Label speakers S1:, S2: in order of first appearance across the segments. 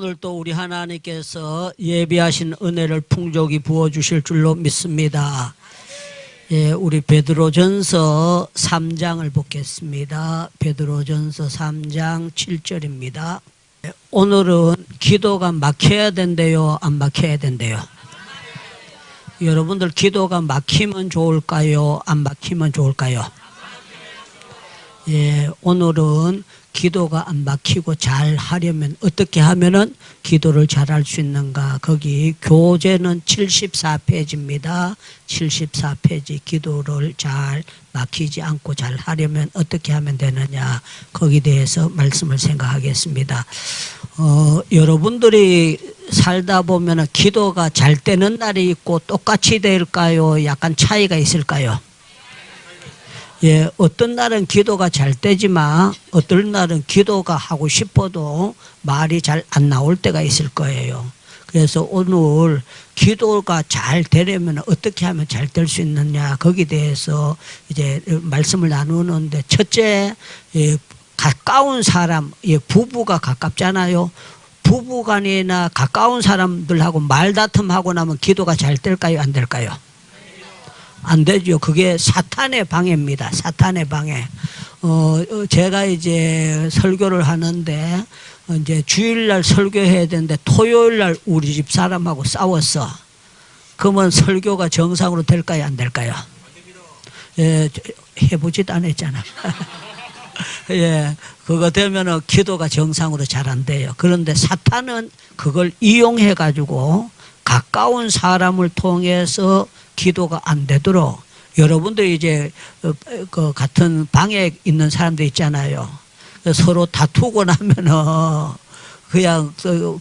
S1: 오늘도 우리 하나님께서 예비하신 은혜를 풍족히 부어주실 줄로 믿습니다. 예, 우리 베드로전서 3장을 보겠습니다. 베드로전서 3장 7절입니다. 오늘은 기도가 막혀야 된대요, 안 막혀야 된대요? 여러분들 기도가 막히면 좋을까요, 안 막히면 좋을까요? 예, 오늘은 기도가 안 막히고 잘 하려면 어떻게 하면은 기도를 잘 할 수 있는가? 거기 교재는 74페이지입니다. 74페이지 기도를 잘 막히지 않고 잘 하려면 어떻게 하면 되느냐? 거기에 대해서 말씀을 생각하겠습니다. 여러분들이 살다 보면은 기도가 잘 되는 날이 있고 똑같이 될까요? 약간 차이가 있을까요? 예, 어떤 날은 기도가 잘 되지만 어떤 날은 기도가 하고 싶어도 말이 잘 안 나올 때가 있을 거예요. 그래서 오늘 기도가 잘 되려면 어떻게 하면 잘 될 수 있느냐, 거기에 대해서 이제 말씀을 나누는데, 첫째, 예, 가까운 사람, 예, 부부가 가깝잖아요. 부부간이나 가까운 사람들하고 말다툼하고 나면 기도가 잘 될까요, 안 될까요? 안 되죠. 그게 사탄의 방해입니다. 사탄의 방해. 제가 이제 설교를 하는데, 이제 주일날 설교해야 되는데 토요일날 우리 집 사람하고 싸웠어. 그러면 설교가 정상으로 될까요, 안 될까요? 예, 해보지도 않았잖아. 예, 그거 되면은 기도가 정상으로 잘 안 돼요. 그런데 사탄은 그걸 이용해 가지고 가까운 사람을 통해서 기도가 안 되도록, 여러분들 이제 그 같은 방에 있는 사람들 있잖아요. 서로 다투고 나면은 그냥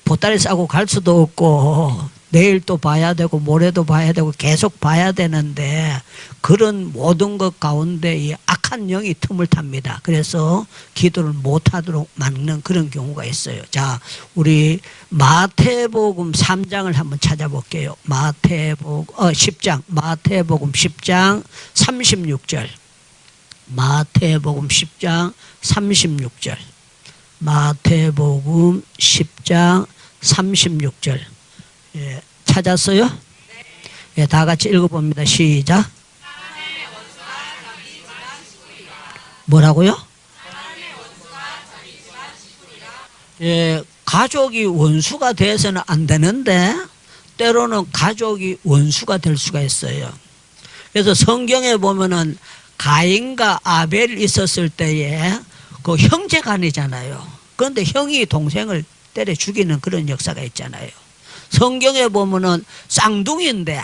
S1: 보따리 싸고 갈 수도 없고 내일 또 봐야 되고 모레도 봐야 되고 계속 봐야 되는데, 그런 모든 것 가운데 이 악한 영이 틈을 탑니다. 그래서 기도를 못하도록 막는 그런 경우가 있어요. 자, 우리 마태복음 3장을 한번 찾아볼게요. 마태복음 10장, 마태복음 10장 36절. 마태복음 10장 36절. 마태복음 10장 36절. 예, 찾았어요? 예, 다 같이 읽어봅니다. 시작. 뭐라고요? 예, 가족이 원수가 돼서는 안 되는데 때로는 가족이 원수가 될 수가 있어요. 그래서 성경에 보면은 가인과 아벨 있었을 때에 그 형제간이잖아요. 그런데 형이 동생을 때려 죽이는 그런 역사가 있잖아요. 성경에 보면은 쌍둥이인데,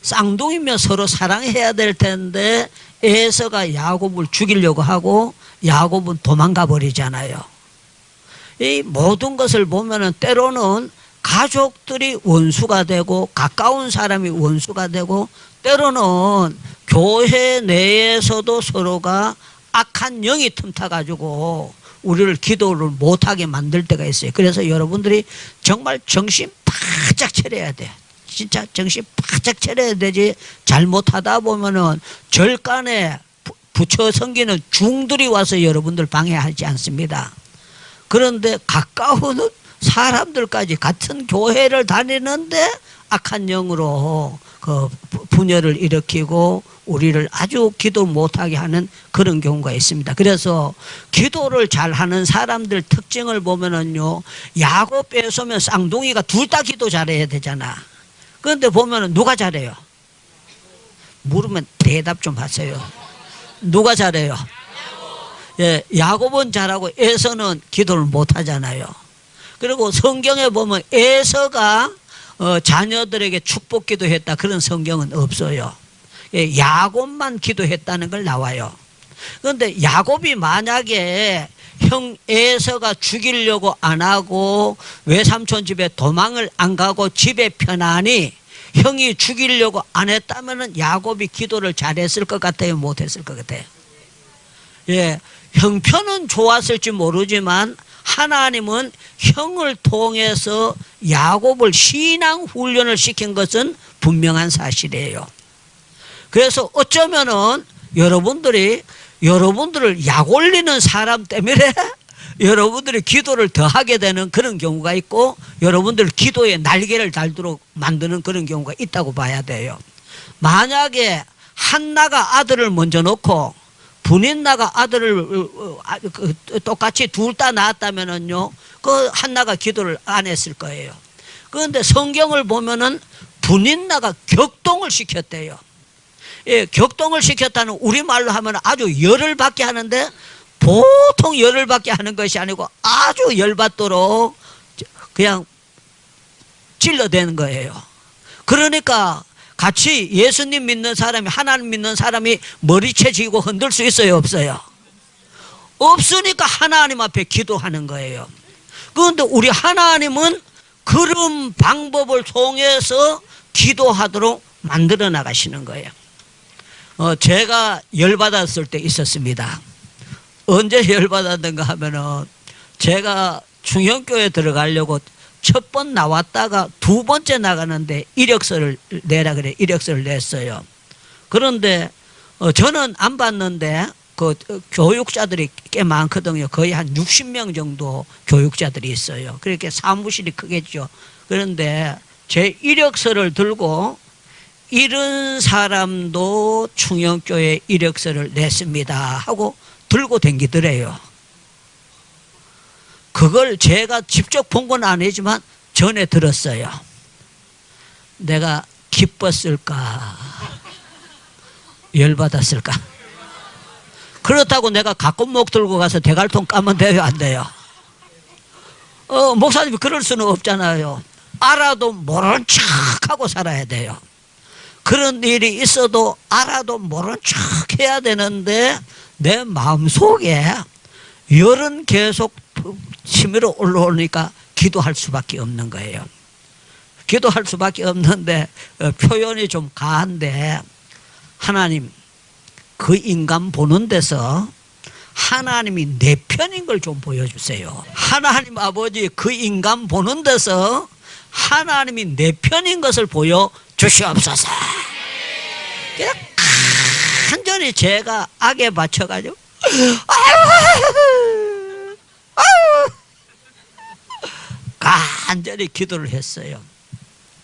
S1: 쌍둥이면 서로 사랑해야 될 텐데 에서가 야곱을 죽이려고 하고 야곱은 도망가 버리잖아요. 이 모든 것을 보면은 때로는 가족들이 원수가 되고 가까운 사람이 원수가 되고, 때로는 교회 내에서도 서로가 악한 영이 틈타 가지고 우리를 기도를 못하게 만들 때가 있어요. 그래서 여러분들이 정말 정신 바짝 차려야 돼요. 진짜 정신 바짝 차려야 되지, 잘못하다 보면은 절간에 부처 섬기는 중들이 와서 여러분들 방해하지 않습니다. 그런데 가까운 사람들까지 같은 교회를 다니는데 악한 영으로 그 분열을 일으키고 우리를 아주 기도 못하게 하는 그런 경우가 있습니다. 그래서 기도를 잘하는 사람들 특징을 보면은요, 야곱 빼서면 쌍둥이가 둘 다 기도 잘해야 되잖아. 그런데 보면은 누가 잘해요? 물으면 대답 좀 하세요. 누가 잘해요? 예, 야곱은 잘하고 에서는 기도를 못 하잖아요. 그리고 성경에 보면 에서가 자녀들에게 축복 기도했다, 그런 성경은 없어요. 예, 야곱만 기도했다는 걸 나와요. 그런데 야곱이 만약에 형 에서가 죽이려고 안 하고 외삼촌 집에 도망을 안 가고 집에 편안히 형이 죽이려고 안 했다면은 야곱이 기도를 잘했을 것 같아요, 못했을 것 같아요? 예, 형편은 좋았을지 모르지만 하나님은 형을 통해서 야곱을 신앙 훈련을 시킨 것은 분명한 사실이에요. 그래서 어쩌면은 여러분들을 약 올리는 사람 때문에 여러분들이 기도를 더 하게 되는 그런 경우가 있고, 여러분들 기도에 날개를 달도록 만드는 그런 경우가 있다고 봐야 돼요. 만약에 한나가 아들을 먼저 놓고 분인나가 아들을 똑같이 둘 다 낳았다면은요, 그 한나가 기도를 안 했을 거예요. 그런데 성경을 보면은 분인나가 격동을 시켰대요. 예, 격동을 시켰다는 우리말로 하면 아주 열을 받게 하는데, 보통 열을 받게 하는 것이 아니고 아주 열받도록 그냥 찔러대는 거예요. 그러니까 같이 예수님 믿는 사람이, 하나님 믿는 사람이 머리채 쥐고 흔들 수 있어요, 없어요? 없으니까 하나님 앞에 기도하는 거예요. 그런데 우리 하나님은 그런 방법을 통해서 기도하도록 만들어 나가시는 거예요. 제가 열받았을 때 있었습니다. 언제 열받았는가 하면은, 제가 충영교회 들어가려고 첫 번 나왔다가 두 번째 나가는데 이력서를 내라 그래. 이력서를 냈어요. 그런데 저는 안 받는데 그 교육자들이 꽤 많거든요. 거의 한 60명 정도 교육자들이 있어요. 그렇게 사무실이 크겠죠. 그런데 제 이력서를 들고 이런 사람도 충영교회 이력서를 냈습니다 하고 들고 댕기더래요. 그걸 제가 직접 본 건 아니지만 전에 들었어요. 내가 기뻤을까? 열받았을까? 그렇다고 내가 가꾼목 들고 가서 대갈통 까면 돼요, 안 돼요? 목사님이 그럴 수는 없잖아요. 알아도 모른 척하고 살아야 돼요. 그런 일이 있어도 알아도 모른 척 해야 되는데, 내 마음속에 열은 계속 치밀어 올라오니까 기도할 수밖에 없는 거예요. 기도할 수밖에 없는데 표현이 좀 가한데, 하나님, 그 인간 보는 데서 하나님이 내 편인 걸 좀 보여주세요. 하나님 아버지, 그 인간 보는 데서 하나님이 내 편인 것을 보여주시옵소서. 그냥 간절히 제가 악에 받쳐가지고 간절히 기도를 했어요.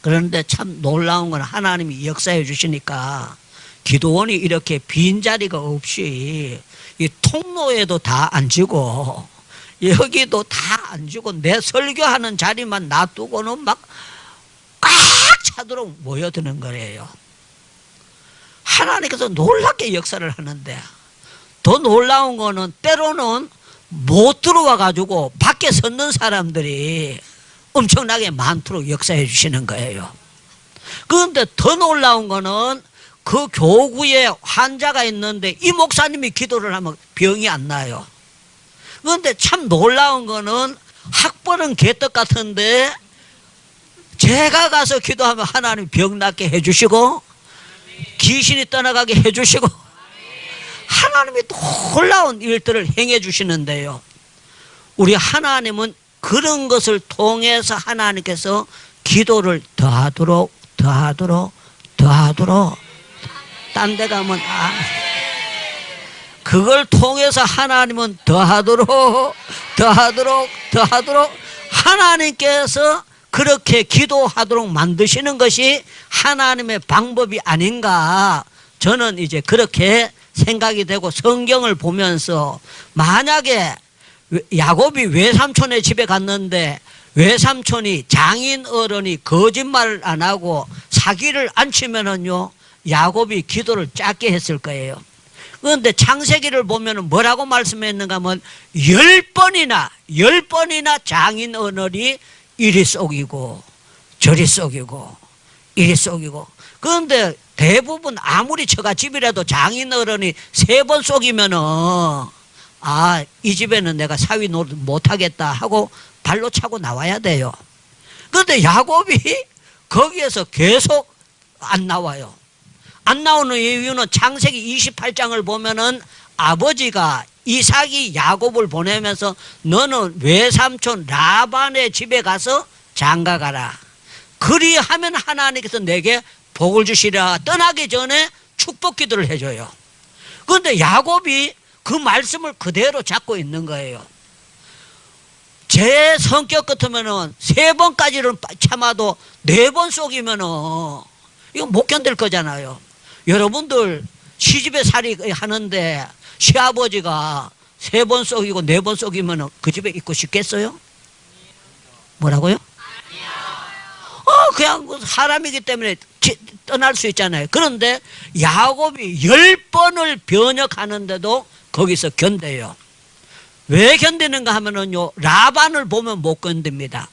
S1: 그런데 참 놀라운 건, 하나님이 역사해 주시니까 기도원이 이렇게 빈자리가 없이 이 통로에도 다 앉고 여기도 다 앉고 내 설교하는 자리만 놔두고는 막 꽉 차도록 모여드는 거예요. 하나님께서 놀랍게 역사를 하는데, 더 놀라운 거는 때로는 못 들어와 가지고 밖에 섰는 사람들이 엄청나게 많도록 역사해 주시는 거예요. 그런데 더 놀라운 거는, 그 교구에 환자가 있는데 이 목사님이 기도를 하면 병이 안 나요. 그런데 참 놀라운 거는, 학벌은 개떡 같은데 제가 가서 기도하면 하나님 병 낫게 해주시고 귀신이 떠나가게 해주시고 하나님이 놀라운 일들을 행해 주시는데요, 우리 하나님은 그런 것을 통해서 하나님께서 기도를 더하도록 딴 데 가면 그걸 통해서 하나님은 더하도록 하나님께서 그렇게 기도하도록 만드시는 것이 하나님의 방법이 아닌가, 저는 이제 그렇게 생각이 되고, 성경을 보면서 만약에 야곱이 외삼촌의 집에 갔는데 외삼촌이, 장인 어른이 거짓말을 안 하고 사기를 안 치면은요, 야곱이 기도를 짧게 했을 거예요. 그런데 창세기를 보면은 뭐라고 말씀했는가 하면, 10번이나 장인 어른이 이리 속이고 저리 속이고 이리 속이고. 그런데 대부분 아무리 처갓집이라도 장인 어른이 3번 속이면은, 이 집에는 내가 사위 노릇 못하겠다 하고 발로 차고 나와야 돼요. 그런데 야곱이 거기에서 계속 안 나와요. 안 나오는 이유는 창세기 28장을 보면은 아버지가 이삭이 야곱을 보내면서 너는 외삼촌 라반의 집에 가서 장가가라. 그리하면 하나님께서 내게 복을 주시라. 떠나기 전에 축복 기도를 해줘요. 그런데 야곱이 그 말씀을 그대로 잡고 있는 거예요. 제 성격 같으면은 3번까지는 참아도 4번 속이면은 이거 못 견딜 거잖아요. 여러분들 시집에 살이 하는데 시아버지가 3번 속이고 4번 속이면은 그 집에 있고 싶겠어요? 뭐라고요? 그냥 사람이기 때문에 떠날 수 있잖아요. 그런데 야곱이 10번을 변역하는데도 거기서 견뎌요. 왜 견디는가 하면은요, 라반을 보면 못 견딥니다.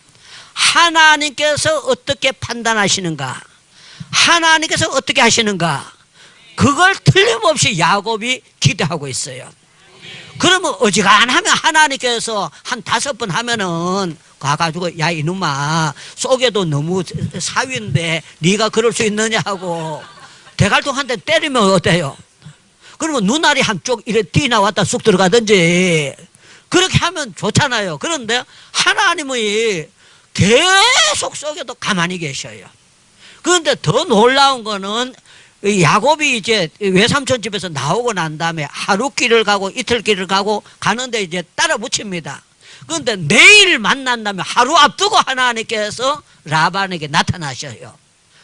S1: 하나님께서 어떻게 판단하시는가, 하나님께서 어떻게 하시는가, 그걸 틀림없이 야곱이 기대하고 있어요. 그러면 어지간하면 하나님께서 한 5번 하면은 가가지고 야 이놈아 속에도 너무 사위인데 네가 그럴 수 있느냐 하고 대갈통 한 대 때리면 어때요? 그러면 눈알이 한쪽 이래 띠 나왔다 쑥 들어가든지 그렇게 하면 좋잖아요. 그런데 하나님의 계속 속에도 가만히 계셔요. 그런데 더 놀라운 거는 야곱이 이제 외삼촌 집에서 나오고 난 다음에 하루 길을 가고 이틀 길을 가고 가는데 이제 따라 붙입니다. 그런데 내일 만난다면 하루 앞두고 하나님께서 라반에게 나타나셔요.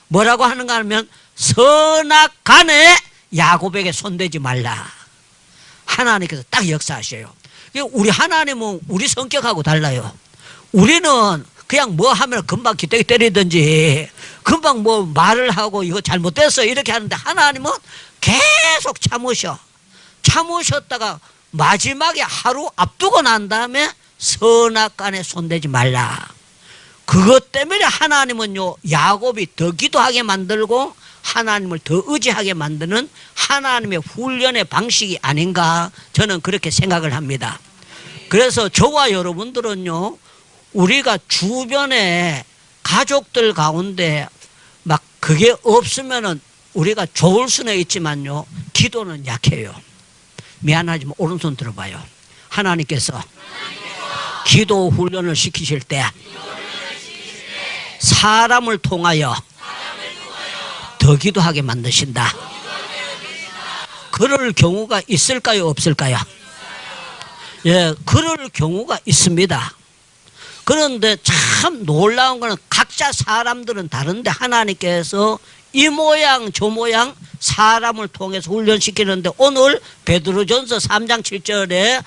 S1: 뭐라고 하는가 하면 선악간에 야곱에게 손대지 말라. 하나님께서 딱 역사하셔요. 우리 하나님은 우리 성격하고 달라요. 우리는 그냥 뭐 하면 금방 기대기 때리든지 금방 뭐 말을 하고 이거 잘못됐어 이렇게 하는데 하나님은 계속 참으셨다가 마지막에 하루 앞두고 난 다음에 선악간에 손대지 말라. 그것 때문에 하나님은요 야곱이 더 기도하게 만들고 하나님을 더 의지하게 만드는 하나님의 훈련의 방식이 아닌가 저는 그렇게 생각을 합니다. 그래서 저와 여러분들은요 우리가 주변에 가족들 가운데 막 그게 없으면은 우리가 좋을 수는 있지만요 기도는 약해요. 미안하지만 오른손 들어봐요. 하나님께서 기도 훈련을 시키실 때 사람을 통하여 더 기도하게 만드신다. 그럴 경우가 있을까요 없을까요? 예, 그럴 경우가 있습니다. 그런데 참 놀라운 거는 각자 사람들은 다른데 하나님께서 이 모양 저 모양 사람을 통해서 훈련시키는데 오늘 베드로전서 3장 7절에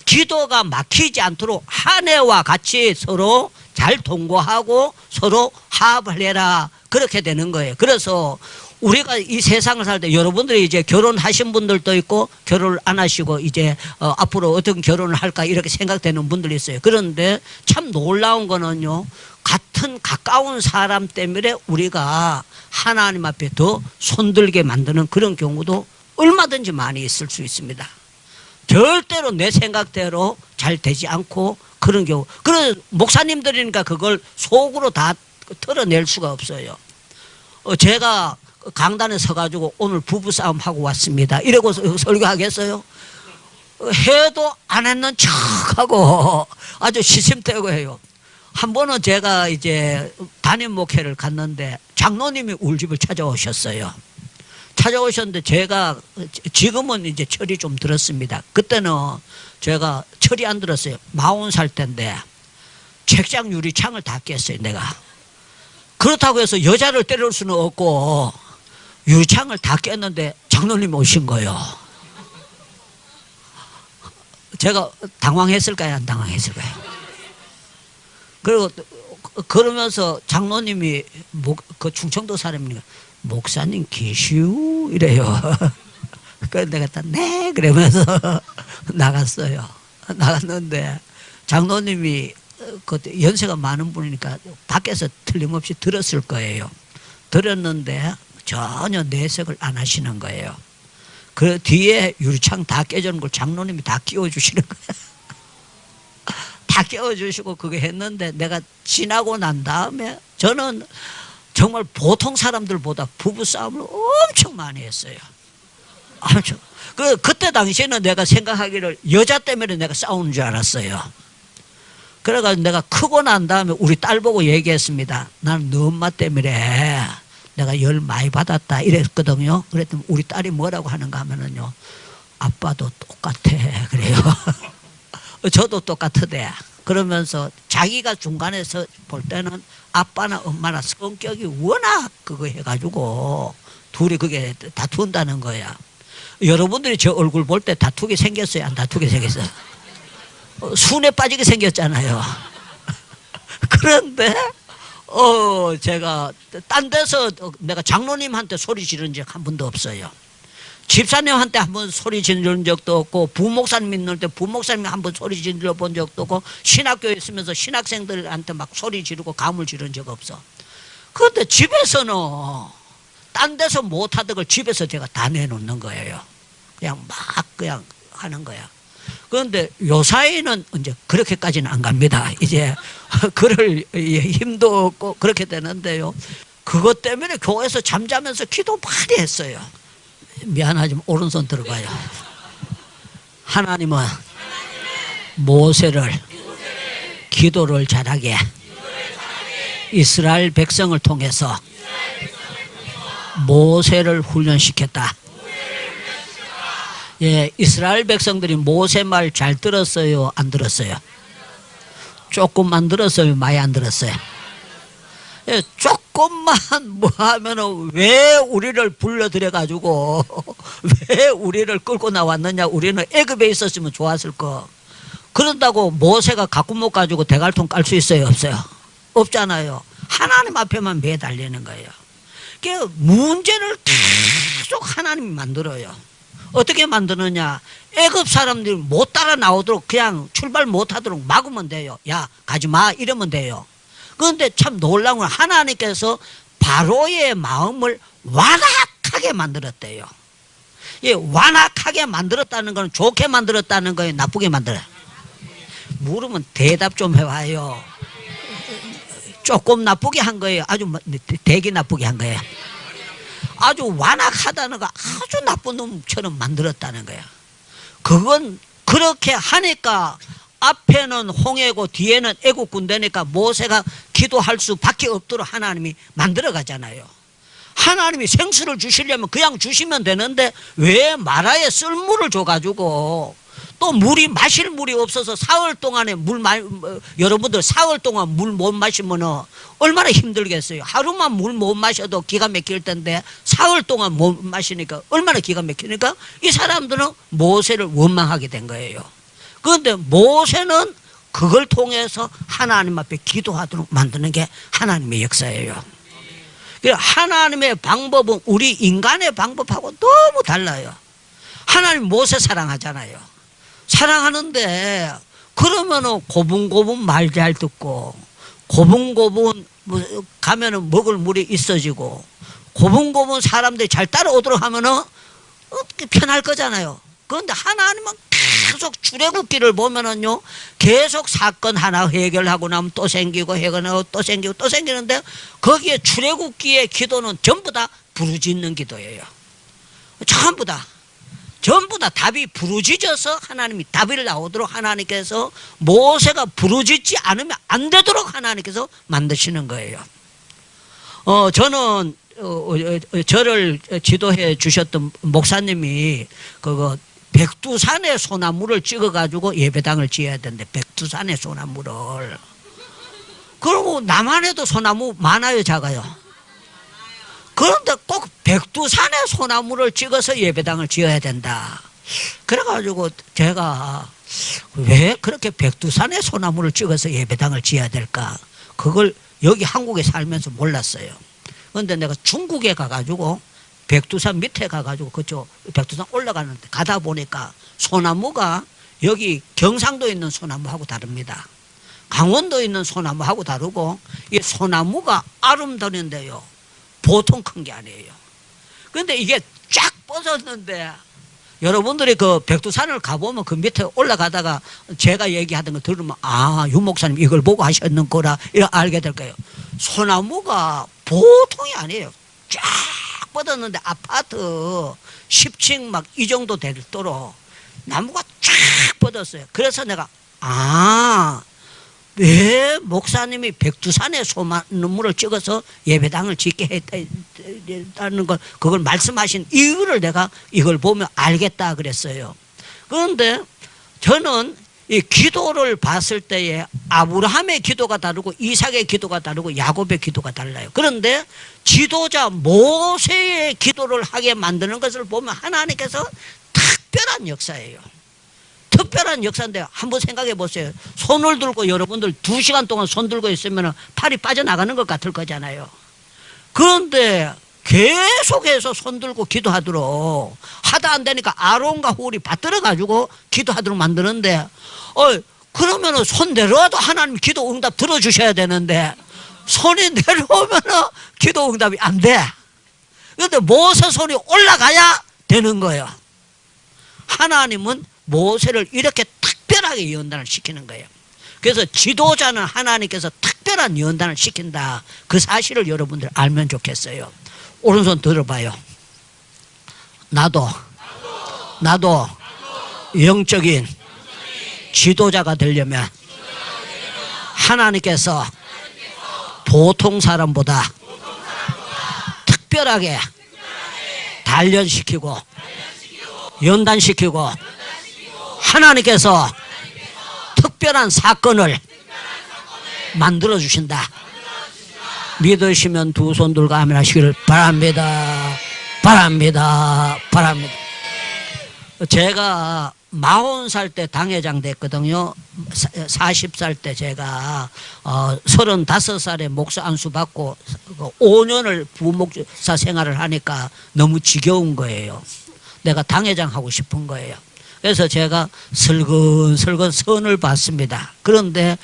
S1: 기도가 막히지 않도록 한 해와 같이 서로 잘 동거하고 서로 화합을 해라 그렇게 되는 거예요. 그래서 우리가 이 세상을 살 때 여러분들이 이제 결혼하신 분들도 있고 결혼을 안 하시고 이제 앞으로 어떤 결혼을 할까 이렇게 생각되는 분들이 있어요. 그런데 참 놀라운 거는요 같은 가까운 사람 때문에 우리가 하나님 앞에 더 손들게 만드는 그런 경우도 얼마든지 많이 있을 수 있습니다. 절대로 내 생각대로 잘 되지 않고 그런 경우. 그런 목사님들이니까 그걸 속으로 다 털어낼 수가 없어요. 제가 강단에 서가지고 오늘 부부싸움 하고 왔습니다. 이러고 설교하겠어요? 해도 안 했는 척하고 아주 시심대고 해요. 한 번은 제가 이제 담임 목회를 갔는데 장로님이 우리 집을 찾아오셨어요. 찾아오셨는데 제가 지금은 이제 철이 좀 들었습니다. 그때는 제가 철이 안 들었어요. 40살 때인데 책장 유리창을 다 깼어요 내가. 그렇다고 해서 여자를 때릴 수는 없고 유리창을 다 깼는데 장로님 오신 거예요. 제가 당황했을까요 안 당황했을까요? 그리고 그러면서 장로님이 그 충청도 사람이니까 목사님 계시오 이래요. 그래서 내가 네 그러면서 나갔어요. 나갔는데 장로님이 그때 연세가 많은 분이니까 밖에서 틀림없이 들었을 거예요. 들었는데 전혀 내색을 안 하시는 거예요. 그 뒤에 유리창 다 깨져는 걸 장로님이 다 끼워주시는 거예요. 다 끼워주시고 그거 했는데 내가 지나고 난 다음에 저는 정말 보통 사람들보다 부부싸움을 엄청 많이 했어요. 엄청. 그때 당시에는 내가 생각하기를 여자 때문에 내가 싸우는 줄 알았어요. 그래가지고 내가 크고 난 다음에 우리 딸 보고 얘기했습니다. 나는 너 엄마 때문에 내가 열 많이 받았다 이랬거든요. 그랬더니 우리 딸이 뭐라고 하는가 하면은요. 아빠도 똑같아 그래요. 저도 똑같으대. 그러면서 자기가 중간에서 볼 때는 아빠나 엄마나 성격이 워낙 그거 해가지고 둘이 그게 다툰다는 거야. 여러분들이 저 얼굴 볼 때 다투게 생겼어요? 안 다투게 생겼어요? 순에 빠지게 생겼잖아요. 그런데 제가 딴 데서 내가 장로님한테 소리 지른 적 한 번도 없어요. 집사님한테 한 번 소리 지른 적도 없고, 부목사님 있는 때 부목사님이 한 번 소리 지르 본 적도 없고, 신학교에 있으면서 신학생들한테 막 소리 지르고 감을 지른 적 없어. 그런데 집에서는 딴 데서 못하던 걸 집에서 제가 다 내놓는 거예요. 그냥 막 그냥 하는 거야. 그런데 요사이는 이제 그렇게까지는 안 갑니다. 이제 그럴 힘도 없고 그렇게 되는데요. 그것 때문에 교회에서 잠자면서 기도 많이 했어요. 미안하지만 오른손 들어봐요. 하나님은 모세를 기도를 잘하게 이스라엘 백성을 통해서 모세를 훈련시켰다. 예, 이스라엘 백성들이 모세 말 잘 들었어요? 안 들었어요? 조금만 들었어요? 많이 안 들었어요? 예, 조금만 뭐 하면은 왜 우리를 불러들여 가지고 왜 우리를 끌고 나왔느냐? 우리는 애굽에 있었으면 좋았을 거. 그런다고 모세가 가끔 못 가지고 대갈통 깔 수 있어요? 없어요? 없잖아요. 하나님 앞에만 매달리는 거예요. 그 문제를 계속 하나님이 만들어요. 어떻게 만드느냐? 애굽 사람들이 못 따라 나오도록 그냥 출발 못 하도록 막으면 돼요. 야, 가지 마 이러면 돼요. 그런데 참 놀라운 건 하나님께서 바로의 마음을 완악하게 만들었대요. 예, 완악하게 만들었다는 건 좋게 만들었다는 거예요? 나쁘게 만들어요? 물으면 대답 좀 해봐요. 조금 나쁘게 한 거예요? 아주 되게 나쁘게 한 거예요? 아주 완악하다는 거, 아주 나쁜 놈처럼 만들었다는 거야. 그건 그렇게 하니까 앞에는 홍해고 뒤에는 애국 군대니까 모세가 기도할 수밖에 없도록 하나님이 만들어 가잖아요. 하나님이 생수를 주시려면 그냥 주시면 되는데 왜 마라에 썰물을 줘가지고 또 물이 마실 물이 없어서 사흘 동안에 여러분들 사흘 동안 물 못 마시면 얼마나 힘들겠어요. 하루만 물 못 마셔도 기가 막힐 텐데 사흘 동안 못 마시니까 얼마나 기가 막히니까 이 사람들은 모세를 원망하게 된 거예요. 그런데 모세는 그걸 통해서 하나님 앞에 기도하도록 만드는 게 하나님의 역사예요. 하나님의 방법은 우리 인간의 방법하고 너무 달라요. 하나님 모세 사랑하잖아요. 사랑하는데 그러면은 고분고분 말 잘 듣고 고분고분 가면은 먹을 물이 있어지고 고분고분 사람들이 잘 따라오도록 하면은 편할 거잖아요. 그런데 하나님은 계속 출애굽기를 보면은요, 계속 사건 하나 해결하고 나면 또 생기고 해결하고 또 생기고 또 생기는데 거기에 출애굽기의 기도는 전부 다 부르짖는 기도예요. 전부 다 답이 부르짖어서 하나님이 답이 나오도록 하나님께서 모세가 부르짖지 않으면 안 되도록 하나님께서 만드시는 거예요. 저는 저를 지도해 주셨던 목사님이 그거 백두산의 소나무를 찍어가지고 예배당을 지어야 되는데 백두산의 소나무를 그리고 남한에도 소나무 많아요, 작아요? 그런데 꼭 백두산의 소나무를 찍어서 예배당을 지어야 된다. 그래가지고 제가 왜 그렇게 백두산의 소나무를 찍어서 예배당을 지어야 될까? 그걸 여기 한국에 살면서 몰랐어요. 그런데 내가 중국에 가가지고 백두산 밑에 가가지고 그쪽 백두산 올라가는데 가다 보니까 소나무가 여기 경상도에 있는 소나무하고 다릅니다. 강원도에 있는 소나무하고 다르고 이 소나무가 아름다운데요, 보통 큰 게 아니에요. 그런데 이게 쫙 뻗었는데 여러분들이 그 백두산을 가보면 그 밑에 올라가다가 제가 얘기하던 거 들으면 아, 유 목사님 이걸 보고 하셨는 거라 이렇게 알게 될 거예요. 소나무가 보통이 아니에요. 쫙 뻗었는데 아파트 10층 막 이 정도 되도록 나무가 쫙 뻗었어요. 그래서 내가 왜 목사님이 백두산에 소나무를 찍어서 예배당을 짓게 했다는 걸 그걸 말씀하신 이유를 내가 이걸 보면 알겠다 그랬어요. 그런데 저는 이 기도를 봤을 때에 아브라함의 기도가 다르고 이삭의 기도가 다르고 야곱의 기도가 달라요. 그런데 지도자 모세의 기도를 하게 만드는 것을 보면 하나님께서 특별한 역사예요. 특별한 역사인데 한번 생각해 보세요. 손을 들고 여러분들 2시간 동안 손 들고 있으면 팔이 빠져나가는 것 같을 거잖아요. 그런데 계속해서 손 들고 기도하도록 하다 안 되니까 아론과 훌이 받들어 가지고 기도하도록 만드는데 그러면은 손 내려와도 하나님 기도 응답 들어주셔야 되는데 손이 내려오면은 기도 응답이 안 돼. 그런데 모세 손이 올라가야 되는 거예요. 하나님은 모세를 이렇게 특별하게 연단을 시키는 거예요. 그래서 지도자는 하나님께서 특별한 연단을 시킨다. 그 사실을 여러분들 알면 좋겠어요. 오른손 들어봐요. 나도 영적인 지도자가 되려면 하나님께서 보통 사람보다 특별하게 단련시키고 연단시키고 하나님께서 특별한 사건을 만들어 주신다. 믿으시면 두 손 들고 아멘 하시기를 바랍니다. 바랍니다. 바랍니다. 제가 40살 때 당회장 됐거든요. 40살 때 제가 35살에 목사 안수 받고 5년을 부목사 생활을 하니까 너무 지겨운 거예요. 내가 당회장 하고 싶은 거예요. 그래서 제가 슬근슬근 선을 봤습니다. 그런데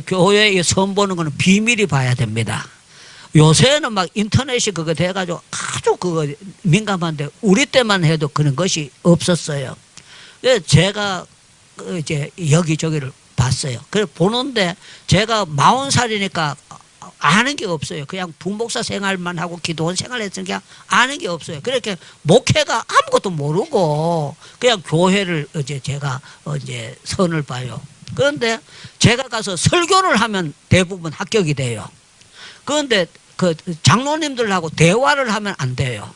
S1: 교회에 선 보는 거는 비밀이 봐야 됩니다. 요새는 막 인터넷이 그거 돼가지고 아주 그거 민감한데 우리 때만 해도 그런 것이 없었어요. 그래서 제가 이제 여기저기를 봤어요. 그래 보는데 제가 40살이니까 아는 게 없어요. 그냥 부목사 생활만 하고 기도원 생활했으니까 아는 게 없어요. 그렇게 목회가 아무것도 모르고 그냥 교회를 이제 제가 이제 선을 봐요. 그런데 제가 가서 설교를 하면 대부분 합격이 돼요. 그런데 그 장로님들하고 대화를 하면 안 돼요.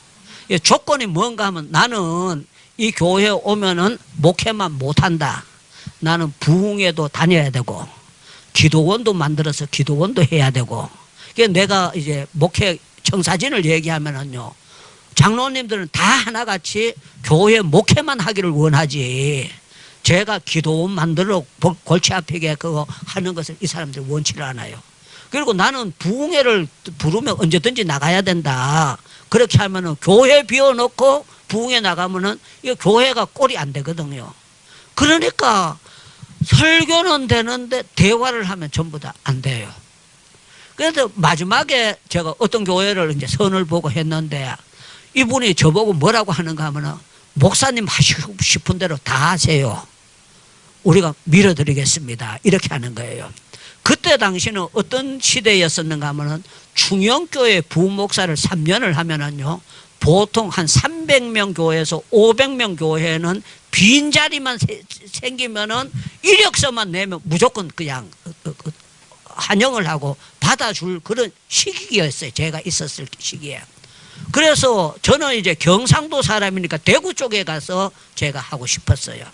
S1: 조건이 뭔가 하면 나는 이 교회에 오면은 목회만 못한다. 나는 부흥회도 다녀야 되고 기도원도 만들어서 기도원도 해야 되고. 내가 이제 목회 청사진을 얘기하면은요, 장로님들은 다 하나같이 교회 목회만 하기를 원하지. 제가 기도원 만들어 골치 아프게 그거 하는 것을 이 사람들이 원치를 않아요. 그리고 나는 부흥회를 부르면 언제든지 나가야 된다. 그렇게 하면은 교회 비워놓고 부흥회 나가면은 이 교회가 꼴이 안 되거든요. 그러니까 설교는 되는데 대화를 하면 전부 다 안 돼요. 그래서 마지막에 제가 어떤 교회를 이제 선을 보고 했는데 이분이 저보고 뭐라고 하는가 하면은 목사님 하시고 싶은 대로 다 하세요. 우리가 밀어드리겠습니다. 이렇게 하는 거예요. 그때 당시는 어떤 시대였었는가 하면은 충영교회 부목사를 3년을 하면은요, 보통 한 300명 교회에서 500명 교회는 빈자리만 생기면은 이력서만 내면 무조건 그냥 환영을 하고 받아줄 그런 시기였어요. 제가 있었을 시기에. 그래서 저는 이제 경상도 사람이니까 대구 쪽에 가서 제가 하고 싶었어요.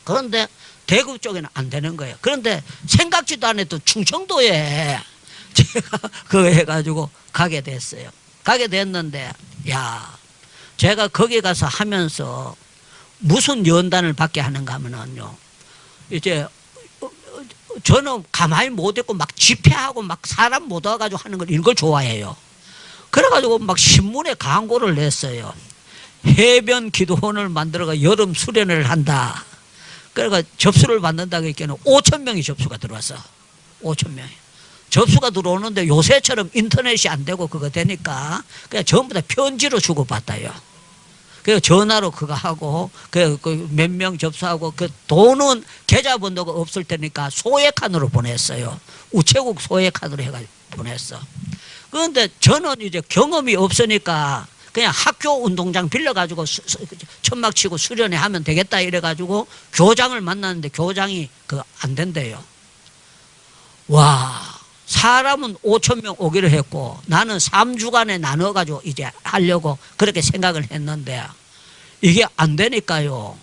S1: 그런데 대구 쪽에는 안 되는 거예요. 그런데 생각지도 않았던 충청도에 제가 그거 해가지고 가게 됐어요. 가게 됐는데, 야, 제가 거기 가서 하면서 무슨 연단을 받게 하는가 하면요, 이제 저는 가만히 못 있고 막 집회하고 막 사람 못 와가지고 하는 걸 이런 걸 좋아해요. 그래가지고 막 신문에 광고를 냈어요. 해변 기도원을 만들어가 여름 수련회를 한다. 그러니까 접수를 받는다고 했기에는 5,000명이 접수가 들어왔어. 5,000명이. 접수가 들어오는데 요새처럼 인터넷이 안 되고 그거 되니까 그냥 전부 다 편지로 주고받아요. 그래서 전화로 그거 하고 그 몇 명 접수하고 그 돈은 계좌번호가 없을 테니까 소액칸으로 보냈어요. 우체국 소액칸으로 해가지고 보냈어. 그런데 저는 이제 경험이 없으니까 그냥 학교 운동장 빌려가지고 천막 치고 수련회 하면 되겠다 이래가지고 교장을 만났는데 교장이 그거 안 된대요. 와, 사람은 5,000명 오기로 했고 나는 3주간에 나눠가지고 이제 하려고 그렇게 생각을 했는데 이게 안 되니까요.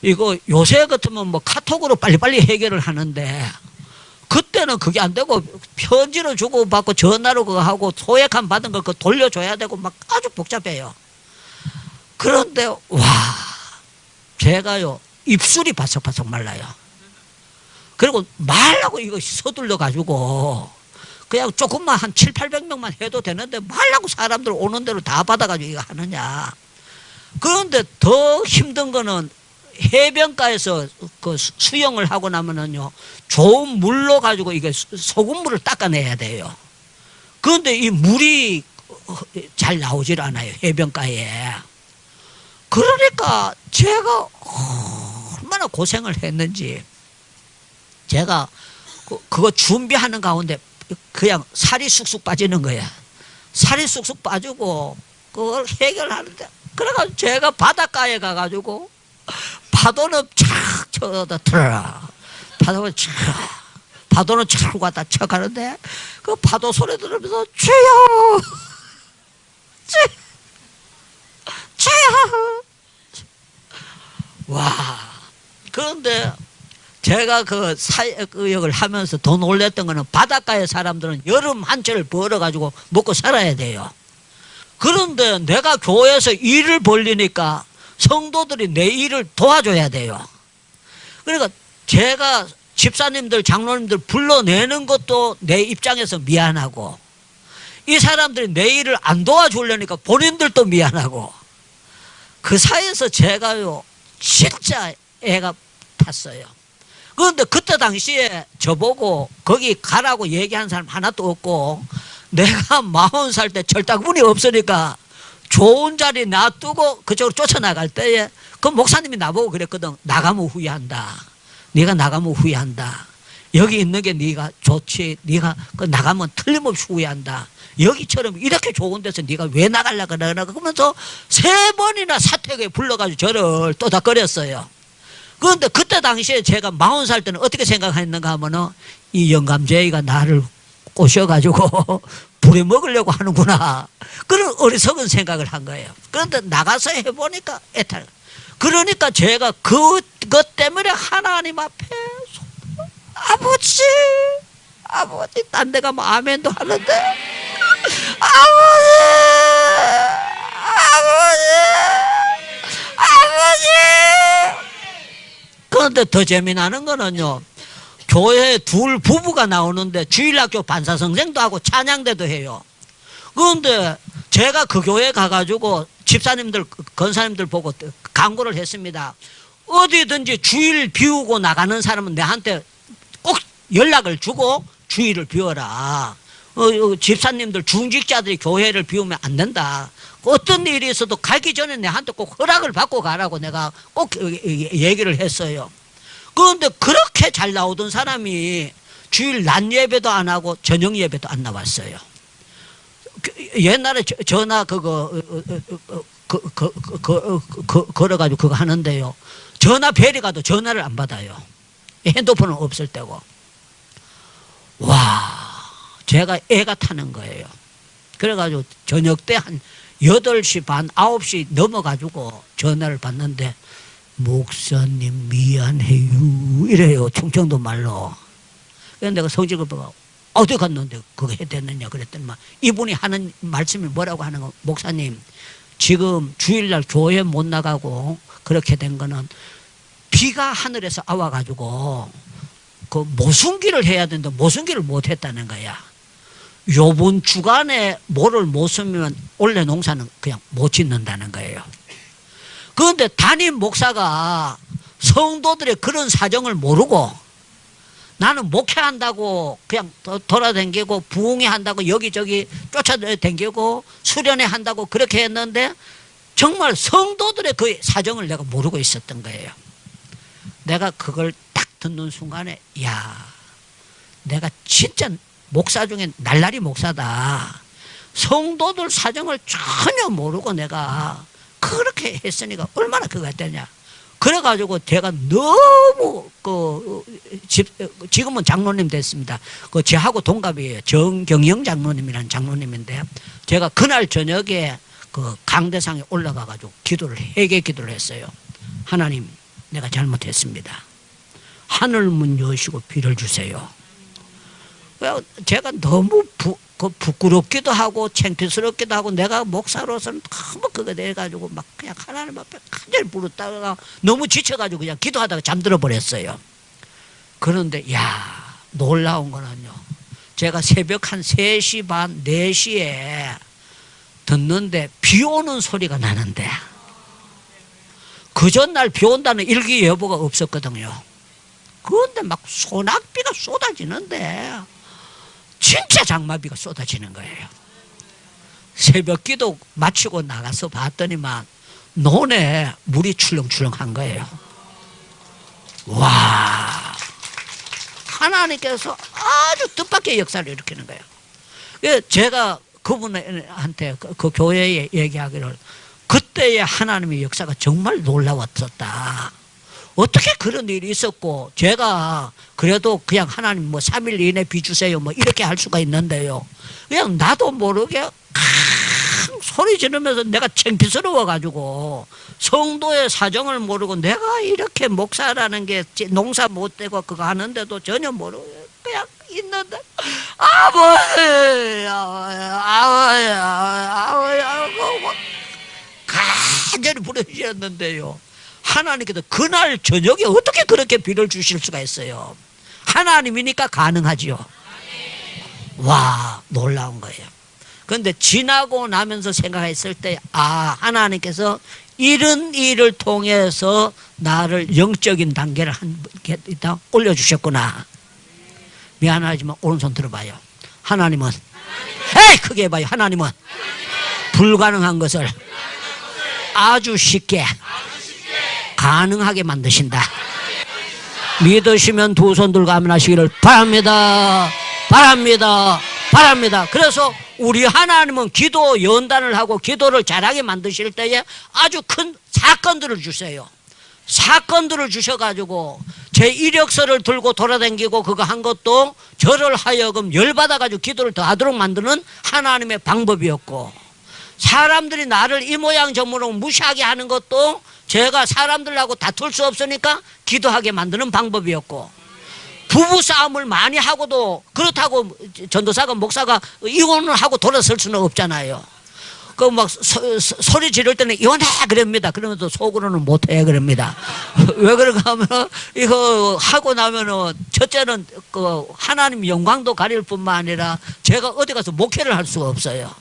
S1: 이거 요새 같으면 뭐 카톡으로 빨리빨리 해결을 하는데 그때는 그게 안 되고 편지로 주고받고 전화로 그거 하고 소액한 받은 거 그거 돌려줘야 되고 막 아주 복잡해요. 그런데 와, 제가요 입술이 바삭바삭 말라요. 그리고 말라고 이거 서둘러 가지고 그냥 조금만 한 700~800명만 해도 되는데 말라고 사람들 오는 대로 다 받아가지고 이거 하느냐. 그런데 더 힘든 거는 해변가에서 그 수영을 하고 나면은요 좋은 물로 가지고 이게 소금물을 닦아내야 돼요. 그런데 이 물이 잘 나오질 않아요, 해변가에. 그러니까 제가 얼마나 고생을 했는지. 제가 그거 준비하는 가운데 그냥 살이 쑥쑥 빠지는 거야. 살이 쑥쑥 빠지고 그걸 해결하는데, 그래가지고 제가 바닷가에 가가지고 파도는 착 쳐다 틀어라, 파도는 착 왔다 쳐 가는데 그 파도 소리 들으면서 주여 주여. 와, 그런데 제가 그 사역을 하면서 더 놀랬던 거는 바닷가의 사람들은 여름 한철 벌어가지고 먹고 살아야 돼요. 그런데 내가 교회에서 일을 벌리니까 성도들이 내 일을 도와줘야 돼요. 그러니까 제가 집사님들, 장로님들 불러내는 것도 내 입장에서 미안하고, 이 사람들이 내 일을 안 도와주려니까 본인들도 미안하고, 그 사이에서 제가요 진짜 애가 탔어요. 그런데 그때 당시에 저보고 거기 가라고 얘기한 사람 하나도 없고, 내가 40살 때 철딱문이 없으니까 좋은 자리 놔두고 그쪽으로 쫓아나갈 때에 그 목사님이 나보고 그랬거든. 나가면 후회한다. 네가 나가면 후회한다. 여기 있는 게 네가 좋지. 네가 그 나가면 틀림없이 후회한다. 여기처럼 이렇게 좋은 데서 네가 왜 나가려고 그러나, 그러면서 3번이나 사택에 불러가지고 저를 또닥거렸어요. 그런데 그때 당시에 제가 40살 때는 어떻게 생각했는가 하면은 이 영감제이가 나를 꼬셔가지고 부려먹으려고 하는구나, 그런 어리석은 생각을 한 거예요. 그런데 나가서 해보니까 애탈. 그러니까 제가 그것 때문에 하나님 앞에 아버지 딴 데 가면 아멘도 하는데 아버지. 그런데 더 재미나는 거는요, 교회에 둘 부부가 나오는데 주일학교 반사성생도 하고 찬양대도 해요. 그런데 제가 그 교회 가가지고 집사님들, 권사님들 보고 강구를 했습니다. 어디든지 주일 비우고 나가는 사람은 내한테 꼭 연락을 주고 주일을 비워라. 집사님들, 중직자들이 교회를 비우면 안 된다. 어떤 일이 있어도 가기 전에 내한테 꼭 허락을 받고 가라고 내가 꼭 얘기를 했어요. 그런데 그렇게 잘 나오던 사람이 주일 낮 예배도 안 하고 저녁 예배도 안 나왔어요. 옛날에 전화 걸어가지고 그거 하는데요, 전화 벨이 가도 전화를 안 받아요. 핸드폰은 없을 때고. 와, 제가 애가 타는 거예요. 그래가지고 저녁 때 한 8시 반, 9시 넘어가지고 전화를 받는데, 목사님 미안해요 이래요, 충청도 말로. 그래서 내가 성질을 보고 어디 갔는데 그거 해댔느냐 그랬더니 이분이 하는 말씀이 뭐라고 하는 거, 목사님 지금 주일날 교회 못 나가고 그렇게 된 거는 비가 하늘에서 와가지고 그 모순기를 해야 되는데 모순기를 못 했다는 거야. 요번 주간에 뭐를 못 쓰면 원래 농사는 그냥 못 짓는다는 거예요. 그런데 담임 목사가 성도들의 그런 사정을 모르고, 나는 목회한다고 그냥 돌아다니고 부흥회 한다고 여기저기 쫓아다니고 수련회 한다고 그렇게 했는데 정말 성도들의 그 사정을 내가 모르고 있었던 거예요. 내가 그걸 딱 듣는 순간에, 야, 내가 진짜 목사 중에 날라리 목사다. 성도들 사정을 전혀 모르고 내가 그렇게 했으니까 얼마나 그거 했더냐. 그래가지고 제가 너무 지금은 장로님 됐습니다. 저하고 동갑이에요. 정경영 장로님이라는 장로님인데, 제가 그날 저녁에 그 강대상에 올라가가지고 회개 기도를 했어요. 하나님, 내가 잘못했습니다. 하늘 문 여시고 비를 주세요. 제가 너무 부끄럽기도 하고 창피스럽기도 하고 내가 목사로서는 너무 그거 돼가지고 막 그냥 하나님 앞에 간절히 부르다가 너무 지쳐가지고 그냥 기도하다가 잠들어 버렸어요. 그런데 야, 놀라운 거는요, 제가 새벽 한 3시 반 4시에 듣는데 비 오는 소리가 나는데, 그 전날 비 온다는 일기예보가 없었거든요. 그런데 막 소낙비가 쏟아지는데 진짜 장마비가 쏟아지는 거예요. 새벽 기도 마치고 나가서 봤더니만 논에 물이 출렁출렁한 거예요. 와, 하나님께서 아주 뜻밖의 역사를 일으키는 거예요. 제가 그분한테 그 교회에 얘기하기를, 그때의 하나님의 역사가 정말 놀라웠었다. 어떻게 그런 일이 있었고, 제가 그래도 그냥 하나님 뭐 3일 이내 비 주세요 뭐 이렇게 할 수가 있는데요, 그냥 나도 모르게 소리 지르면서 내가 창피스러워 가지고 성도의 사정을 모르고 내가 이렇게 목사라는 게 농사 못 되고 그거 하는데도 전혀 모르고 그냥 있는데 아버지 간절히 부르셨는데요, 하나님께서 그날 저녁에 어떻게 그렇게 비를 주실 수가 있어요? 하나님이니까 가능하지요. 와, 놀라운 거예요. 그런데 지나고 나면서 생각했을 때, 아, 하나님께서 이런 일을 통해서 나를 영적인 단계를 한 개 올려주셨구나. 미안하지만 오른손 들어봐요. 하나님은, 헤이 크게 해봐요. 하나님은 불가능한 것을 아주 쉽게 가능하게 만드신다. 믿으시면 두 손 들고 아멘하시기를 바랍니다. 바랍니다. 바랍니다. 그래서 우리 하나님은 기도 연단을 하고 기도를 잘하게 만드실 때에 아주 큰 사건들을 주세요. 사건들을 주셔가지고 제 이력서를 들고 돌아다니고 그거 한 것도 저를 하여금 열받아가지고 기도를 더 하도록 만드는 하나님의 방법이었고, 사람들이 나를 이 모양 저 모양 무시하게 하는 것도 제가 사람들하고 다툴 수 없으니까 기도하게 만드는 방법이었고, 부부싸움을 많이 하고도 그렇다고 전도사가 목사가 이혼을 하고 돌아설 수는 없잖아요. 그 막 소리 지를 때는 이혼해 그럽니다. 그러면서 속으로는 못해 그럽니다. 왜 그런가 하면 이거 하고 나면은 첫째는 그 하나님 영광도 가릴 뿐만 아니라 제가 어디 가서 목회를 할 수가 없어요.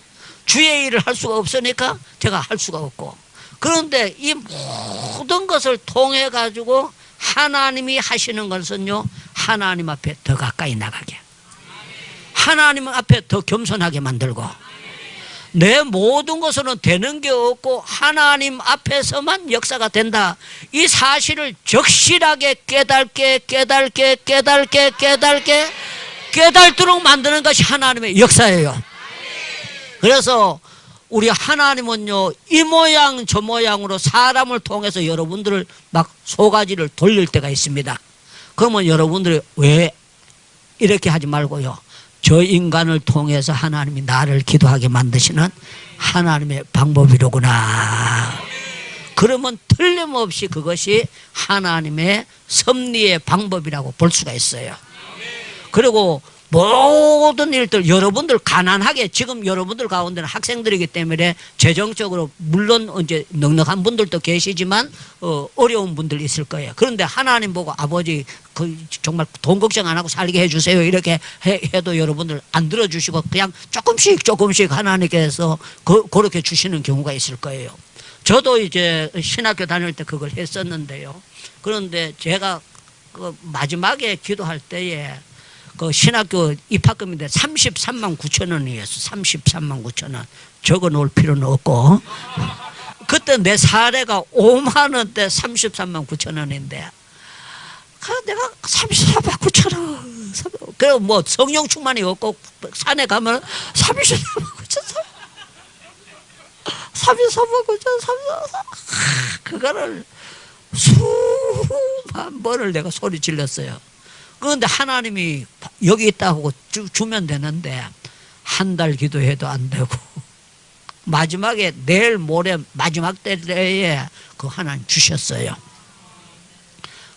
S1: 주의 일을 할 수가 없으니까 제가 할 수가 없고, 그런데 이 모든 것을 통해 가지고 하나님이 하시는 것은요, 하나님 앞에 더 가까이 나가게, 하나님 앞에 더 겸손하게 만들고, 내 모든 것으로는 되는 게 없고 하나님 앞에서만 역사가 된다, 이 사실을 적실하게 깨달도록 만드는 것이 하나님의 역사예요. 그래서 우리 하나님은요, 이 모양 저 모양으로 사람을 통해서 여러분들을 막 소가지를 돌릴 때가 있습니다. 그러면 여러분들이 왜 이렇게 하지 말고요, 저 인간을 통해서 하나님이 나를 기도하게 만드시는 하나님의 방법이로구나. 그러면 틀림없이 그것이 하나님의 섭리의 방법이라고 볼 수가 있어요. 그리고 모든 일들, 여러분들 가난하게, 지금 여러분들 가운데는 학생들이기 때문에 재정적으로 물론 이제 넉넉한 분들도 계시지만 어려운 분들 있을 거예요. 그런데 하나님 보고 아버지 그 정말 돈 걱정 안 하고 살게 해주세요 이렇게 해도 여러분들 안 들어주시고 그냥 조금씩 하나님께서 그렇게 주시는 경우가 있을 거예요. 저도 이제 신학교 다닐 때 그걸 했었는데요. 그런데 제가 그 마지막에 기도할 때에 그 신학교 입학금인데 33만 9천 원이었어. 33만 9천 원. 적어 놓을 필요는 없고. 그때 내 사례가 5만 원대 33만 9천 원인데, 내가 33만 9천 원. 그리고 뭐 성령 충만이 없고 산에 가면 33만 9천 원. 33만 9천 원. 그거를 수만 번을 내가 소리 질렀어요. 그런데 하나님이 여기 있다고 주면 되는데 한 달 기도해도 안 되고, 마지막에 내일 모레 마지막 때에 그 하나님 주셨어요.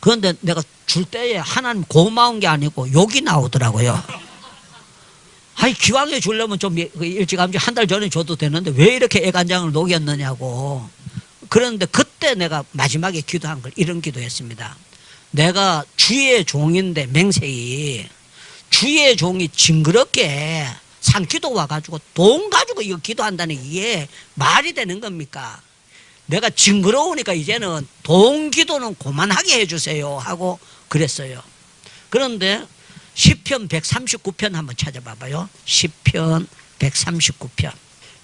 S1: 그런데 내가 줄 때에 하나님 고마운 게 아니고 욕이 나오더라고요. 아이, 기왕에 주려면 좀 일찌감치 한 달 전에 줘도 되는데 왜 이렇게 애간장을 녹였느냐고. 그런데 그때 내가 마지막에 기도한 걸 이런 기도했습니다. 내가 주의 종인데, 맹세히 주의 종이 징그럽게 산기도 와가지고 돈 가지고 이거 기도한다는 이게 말이 되는 겁니까? 내가 징그러우니까 이제는 돈 기도는 그만하게 해주세요 하고 그랬어요. 그런데 시편 139편 한번 찾아봐봐요. 시편 139편.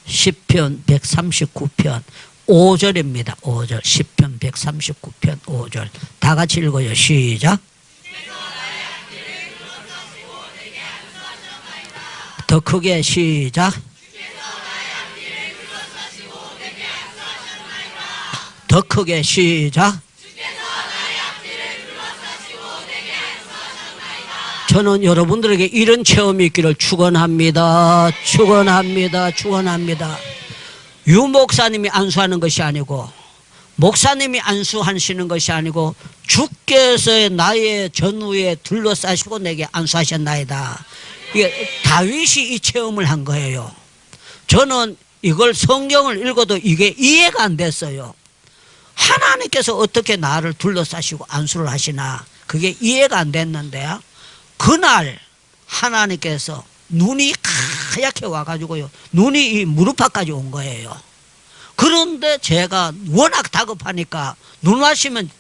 S1: 시편 139편 5절입니다. 5절. 시편 139편 5절. 다 같이 읽어요. 시작. 더 크게 시작. 더 크게 시작. 저는 여러분들에게 이런 체험이 있기를 축원합니다. 축원합니다. 축원합니다. 유 목사님이 안수하는 것이 아니고, 목사님이 안수하시는 것이 아니고 주께서 나의 전후에 둘러싸시고 내게 안수하셨나이다. 이게 다윗이 이 체험을 한 거예요. 저는 이걸 성경을 읽어도 이게 이해가 안 됐어요. 하나님께서 어떻게 나를 둘러싸시고 안수를 하시나, 그게 이해가 안 됐는데, 그날 하나님께서 눈이 하얗게 와가지고요, 눈이 이 무릎팍까지 온 거예요. 그런데 제가 워낙 다급하니까, 눈 마시면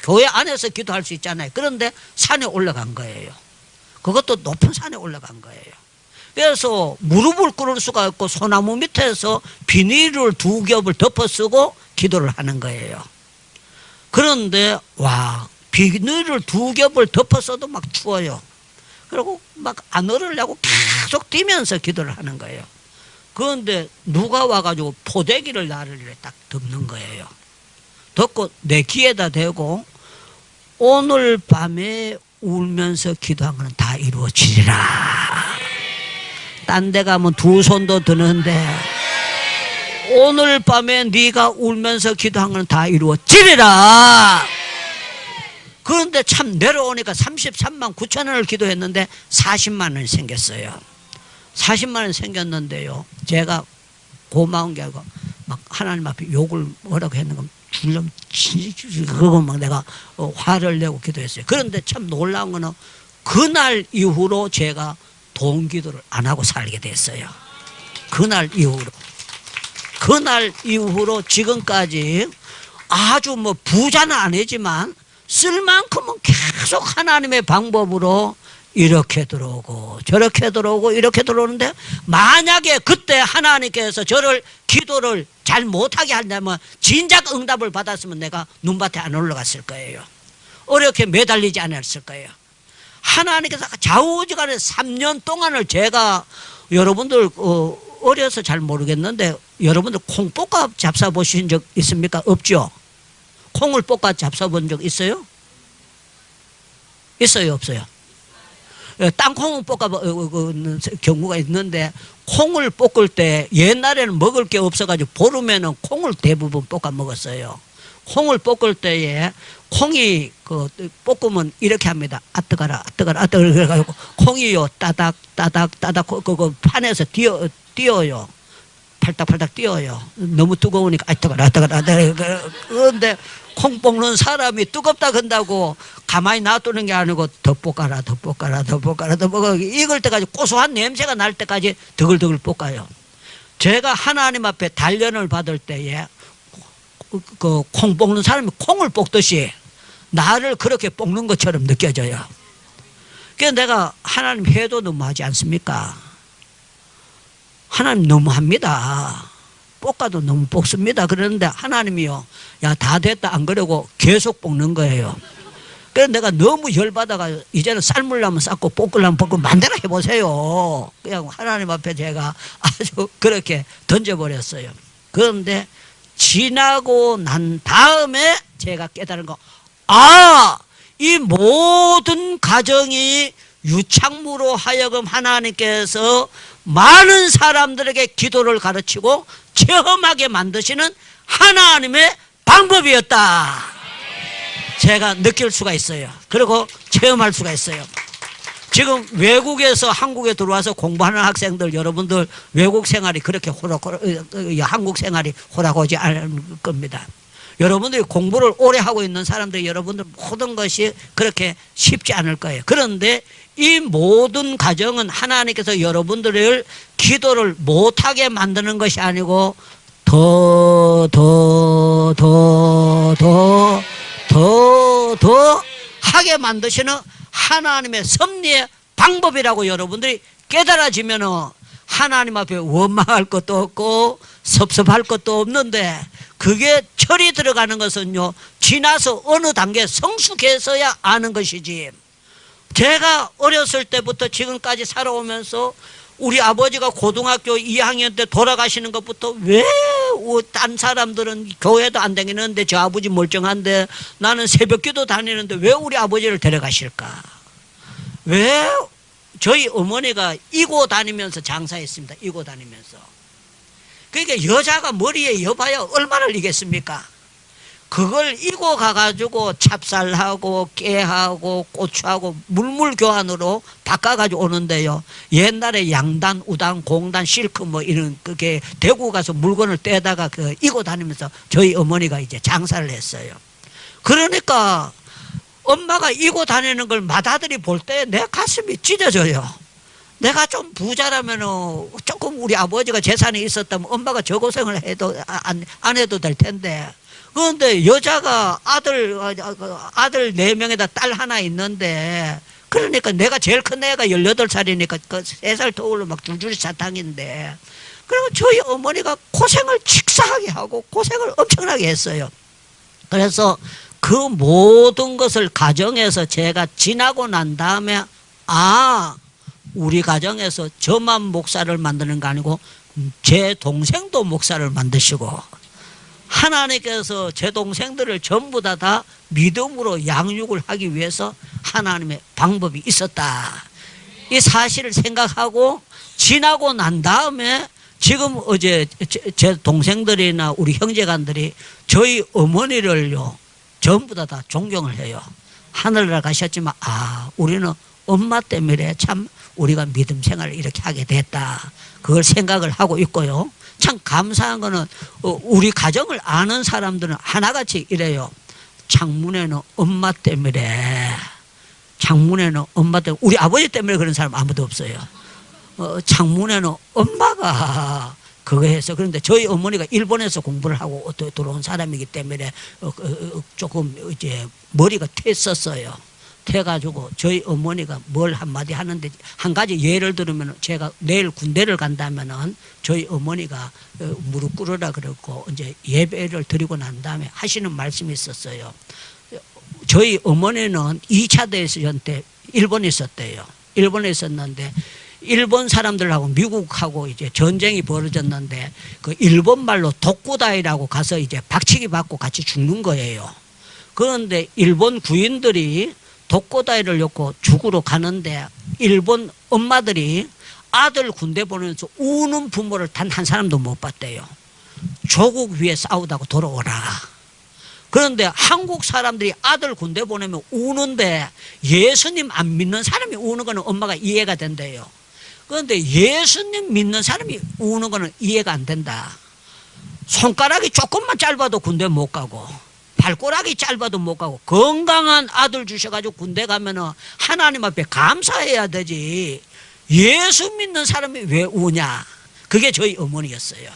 S1: 교회 안에서 기도할 수 있잖아요. 그런데 산에 올라간 거예요. 그것도 높은 산에 올라간 거예요. 그래서 무릎을 꿇을 수가 없고 소나무 밑에서 비닐을 2겹을 덮어 쓰고 기도를 하는 거예요. 그런데 와, 비닐을 2겹을 덮어 써도 막 추워요. 그리고 막 안 얼으려고 계속 뛰면서 기도를 하는 거예요. 그런데 누가 와가지고 포대기를 나를 딱 덮는 거예요. 덮고 내 귀에다 대고, 오늘 밤에 울면서 기도한 것은 다 이루어지리라. 딴 데 가면 2 손도 드는데 오늘 밤에 네가 울면서 기도한 것은 다 이루어지리라. 그런데 참 내려오니까 33만 9천 원을 기도했는데 40만 원이 생겼어요. 40만 원 생겼는데요, 제가 고마운 게 아니고 막 하나님 앞에 욕을 뭐라고 했는 거 주려면 그거 막 내가 화를 내고 기도했어요. 그런데 참 놀라운 거는 그날 이후로 제가 돈 기도를 안 하고 살게 됐어요. 그날 이후로 지금까지 아주 뭐 부자는 아니지만 쓸 만큼은 계속 하나님의 방법으로 이렇게 들어오고 저렇게 들어오고 이렇게 들어오는데, 만약에 그때 하나님께서 저를 기도를 잘 못하게 한다면 진작 응답을 받았으면 내가 눈밭에 안 올라갔을 거예요. 어렵게 매달리지 않았을 거예요. 하나님께서 좌우지간에 3년 동안을 제가, 여러분들 어려서 잘 모르겠는데 여러분들 콩볶아 잡숴 보신 적 있습니까? 없죠? 콩을 볶아 잡숴 본 적 있어요? 있어요? 없어요? 땅콩을 볶아 본 경우가 있는데, 콩을 볶을 때 옛날에는 먹을 게 없어가지고 보름에는 콩을 대부분 볶아 먹었어요. 콩을 볶을 때에 콩이 볶으면 이렇게 합니다. 아 뜨거라, 아 뜨거라, 아 뜨거라. 그래가지고 콩이요 따닥 따닥 따닥 그 판에서 뛰어요. 팔딱팔딱 뛰어요. 너무 뜨거우니까 아 뜨거라, 아 뜨거라, 아 뜨거라. 그런데 콩 볶는 사람이 뜨겁다 건다고 가만히 놔두는 게 아니고 더 볶아라, 더 볶아라, 더 볶아라, 더 볶아. 익을 때까지, 고소한 냄새가 날 때까지 더글더글 볶아요. 제가 하나님 앞에 단련을 받을 때에 그 콩 볶는 사람이 콩을 볶듯이 나를 그렇게 볶는 것처럼 느껴져요. 그래서 내가 하나님 해도 너무하지 않습니까? 하나님 너무합니다. 볶아도 너무 볶습니다. 그러는데 하나님이요, 야 다 됐다 안 그러고 계속 볶는 거예요. 그래서 내가 너무 열받아가 이제는 삶으려면 삶고 볶으려면 볶고 만들어 해보세요. 그냥 하나님 앞에 제가 아주 그렇게 던져버렸어요. 그런데 지나고 난 다음에 제가 깨달은 거, 아, 이 모든 가정이 유창무로 하여금 하나님께서 많은 사람들에게 기도를 가르치고 체험하게 만드시는 하나님의 방법이었다. 제가 느낄 수가 있어요. 그리고 체험할 수가 있어요. 지금 외국에서 한국에 들어와서 공부하는 학생들 여러분들 외국 생활이 그렇게 한국 생활이 호락호지 않을 겁니다. 여러분들이 공부를 오래 하고 있는 사람들이 여러분들 모든 것이 그렇게 쉽지 않을 거예요. 그런데 이 모든 과정은 하나님께서 여러분들을 기도를 못하게 만드는 것이 아니고 더 하게 만드시는 하나님의 섭리의 방법이라고 여러분들이 깨달아지면 하나님 앞에 원망할 것도 없고 섭섭할 것도 없는데, 그게 철이 들어가는 것은요 지나서 어느 단계 성숙해서야 아는 것이지. 제가 어렸을 때부터 지금까지 살아오면서 우리 아버지가 고등학교 2학년 때 돌아가시는 것부터 왜 딴 사람들은 교회도 안 다니는데 저 아버지 멀쩡한데 나는 새벽기도 다니는데 왜 우리 아버지를 데려가실까? 왜? 저희 어머니가 이고 다니면서 장사했습니다. 이고 다니면서. 그러니까 여자가 머리에 여봐야 얼마나 이겠습니까? 그걸 이고 가가지고 찹쌀하고 깨하고 고추하고 물물교환으로 바꿔가지고 오는데요. 옛날에 양단, 우단, 공단, 실크 뭐 이런 그게 대구 가서 물건을 떼다가 그 이고 다니면서 저희 어머니가 이제 장사를 했어요. 그러니까 엄마가 이고 다니는 걸 맏아들이 볼 때 내 가슴이 찢어져요. 내가 좀 부자라면 조금 우리 아버지가 재산이 있었다면 엄마가 저 고생을 해도 안 해도 될 텐데, 그런데 여자가 아들 4명에다 딸 하나 있는데, 그러니까 내가 제일 큰 애가 18살이니까 그 3살 터울로 막 줄줄이 사탕인데, 그리고 저희 어머니가 고생을 직사하게 하고 고생을 엄청나게 했어요. 그래서 그 모든 것을 가정에서 제가 지나고 난 다음에 우리 가정에서 저만 목사를 만드는 거 아니고 제 동생도 목사를 만드시고 하나님께서 제 동생들을 전부 다 믿음으로 양육을 하기 위해서 하나님의 방법이 있었다. 이 사실을 생각하고 지나고 난 다음에 지금 어제 제 동생들이나 우리 형제간들이 저희 어머니를요 전부 다 존경을 해요. 하늘나라 가셨지만 우리는 엄마 때문에 참 우리가 믿음 생활을 이렇게 하게 됐다. 그걸 생각을 하고 있고요. 참 감사한 거는 우리 가정을 아는 사람들은 하나같이 이래요. 창문에는 엄마 때문에, 창문에는 엄마 때문에, 우리 아버지 때문에 그런 사람 아무도 없어요. 창문에는 엄마가 그거 해서. 그런데 저희 어머니가 일본에서 공부를 하고 들어온 사람이기 때문에 조금 이제 머리가 텄었어요. 해가지고 저희 어머니가 뭘 한마디 하는데, 한 가지 예를 들으면 제가 내일 군대를 간다면은 저희 어머니가 무릎 꿇으라 그러고 이제 예배를 드리고 난 다음에 하시는 말씀이 있었어요. 저희 어머니는 2차 대전 때 일본에 있었대요. 일본에 있었는데 일본 사람들하고 미국하고 이제 전쟁이 벌어졌는데 그 일본 말로 독구다이라고 가서 이제 박치기 받고 같이 죽는 거예요. 그런데 일본 구인들이 독고다이를 놓고 죽으러 가는데 일본 엄마들이 아들 군대 보내면서 우는 부모를 단 한 사람도 못 봤대요. 조국 위에 싸우다고 돌아오라. 그런데 한국 사람들이 아들 군대 보내면 우는데 예수님 안 믿는 사람이 우는 거는 엄마가 이해가 된대요. 그런데 예수님 믿는 사람이 우는 거는 이해가 안 된다. 손가락이 조금만 짧아도 군대 못 가고 발꼬락이 짧아도 못 가고 건강한 아들 주셔가지고 군대 가면은 하나님 앞에 감사해야 되지. 예수 믿는 사람이 왜 우냐? 그게 저희 어머니였어요.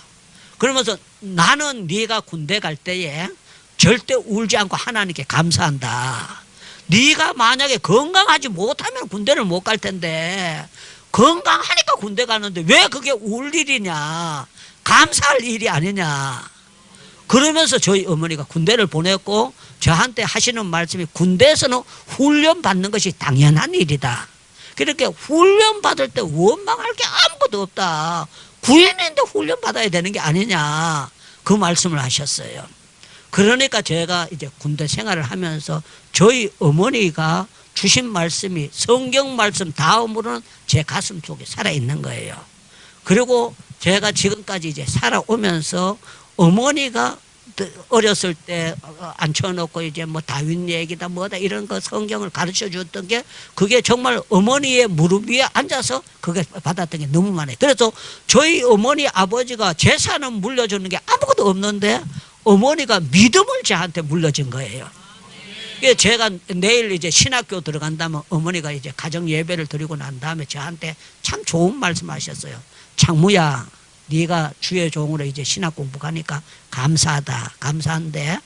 S1: 그러면서 나는 네가 군대 갈 때에 절대 울지 않고 하나님께 감사한다. 네가 만약에 건강하지 못하면 군대를 못 갈 텐데 건강하니까 군대 가는데 왜 그게 울 일이냐? 감사할 일이 아니냐? 그러면서 저희 어머니가 군대를 보냈고 저한테 하시는 말씀이 군대에서는 훈련 받는 것이 당연한 일이다. 그렇게 훈련 받을 때 원망할 게 아무것도 없다. 구인인데 훈련 받아야 되는 게 아니냐. 그 말씀을 하셨어요. 그러니까 제가 이제 군대 생활을 하면서 저희 어머니가 주신 말씀이 성경 말씀 다음으로는 제 가슴 속에 살아있는 거예요. 그리고 제가 지금까지 이제 살아오면서 어머니가 어렸을 때 앉혀놓고 이제 뭐 다윈 얘기다 뭐다 이런 거 성경을 가르쳐 줬던 게 그게 정말 어머니의 무릎 위에 앉아서 그게 받았던 게 너무 많아요. 그래서 저희 어머니 아버지가 재산은 물려주는 게 아무것도 없는데 어머니가 믿음을 저한테 물려준 거예요. 제가 내일 이제 신학교 들어간다면 어머니가 이제 가정 예배를 드리고 난 다음에 저한테 참 좋은 말씀하셨어요. 창무야, 네가 주의 종으로 이제 신학 공부 가니까 감사하다, 감사한데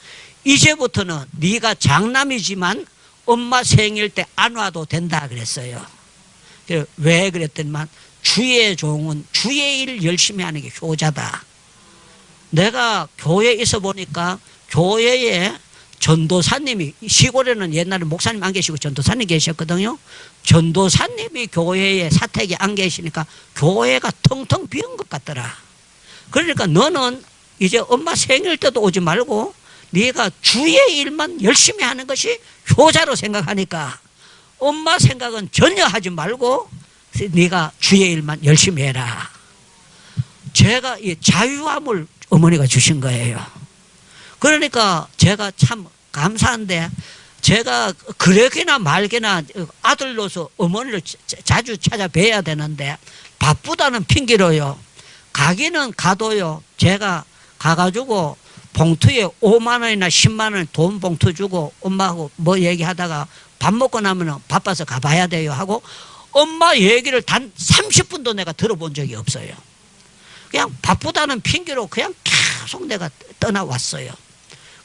S1: 이제부터는 네가 장남이지만 엄마 생일 때 안 와도 된다 그랬어요. 왜 그랬더니만 주의 종은 주의 일 열심히 하는 게 효자다. 내가 교회에 있어 보니까 교회에 전도사님이, 시골에는 옛날에 목사님 안 계시고 전도사님 계셨거든요. 전도사님이 교회에 사택에 안 계시니까 교회가 텅텅 비은 것 같더라. 그러니까 너는 이제 엄마 생일 때도 오지 말고 네가 주의 일만 열심히 하는 것이 효자로 생각하니까 엄마 생각은 전혀 하지 말고 네가 주의 일만 열심히 해라. 제가 이 자유함을 어머니가 주신 거예요. 그러니까 제가 참 감사한데 제가 그러게나 말게나 아들로서 어머니를 자주 찾아뵈야 되는데 바쁘다는 핑계로요. 가기는 가도요. 제가 가가지고 봉투에 5만 원이나 10만 원 돈 봉투 주고 엄마하고 뭐 얘기하다가 밥 먹고 나면 바빠서 가봐야 돼요 하고 엄마 얘기를 단 30분도 내가 들어본 적이 없어요. 그냥 바쁘다는 핑계로 그냥 계속 내가 떠나왔어요.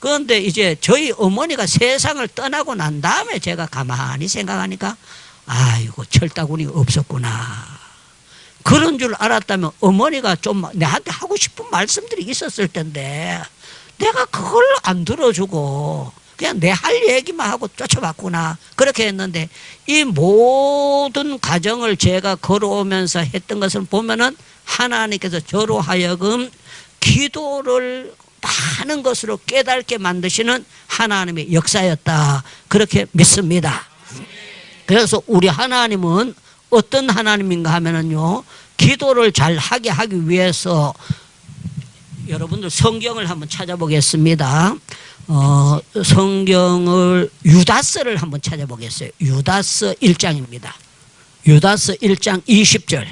S1: 그런데 이제 저희 어머니가 세상을 떠나고 난 다음에 제가 가만히 생각하니까 아이고 철다구니 없었구나. 그런 줄 알았다면 어머니가 좀 내한테 하고 싶은 말씀들이 있었을 텐데 내가 그걸 안 들어주고 그냥 내 할 얘기만 하고 쫓아봤구나. 그렇게 했는데 이 모든 과정을 제가 걸어오면서 했던 것을 보면은 하나님께서 저로 하여금 기도를 많은 것으로 깨닫게 만드시는 하나님의 역사였다. 그렇게 믿습니다. 그래서 우리 하나님은 어떤 하나님인가 하면은요, 기도를 잘 하게 하기 위해서 여러분들 성경을 한번 찾아보겠습니다. 성경을 유다서를 한번 찾아보겠어요. 유다서 1장입니다. 유다서 1장 20절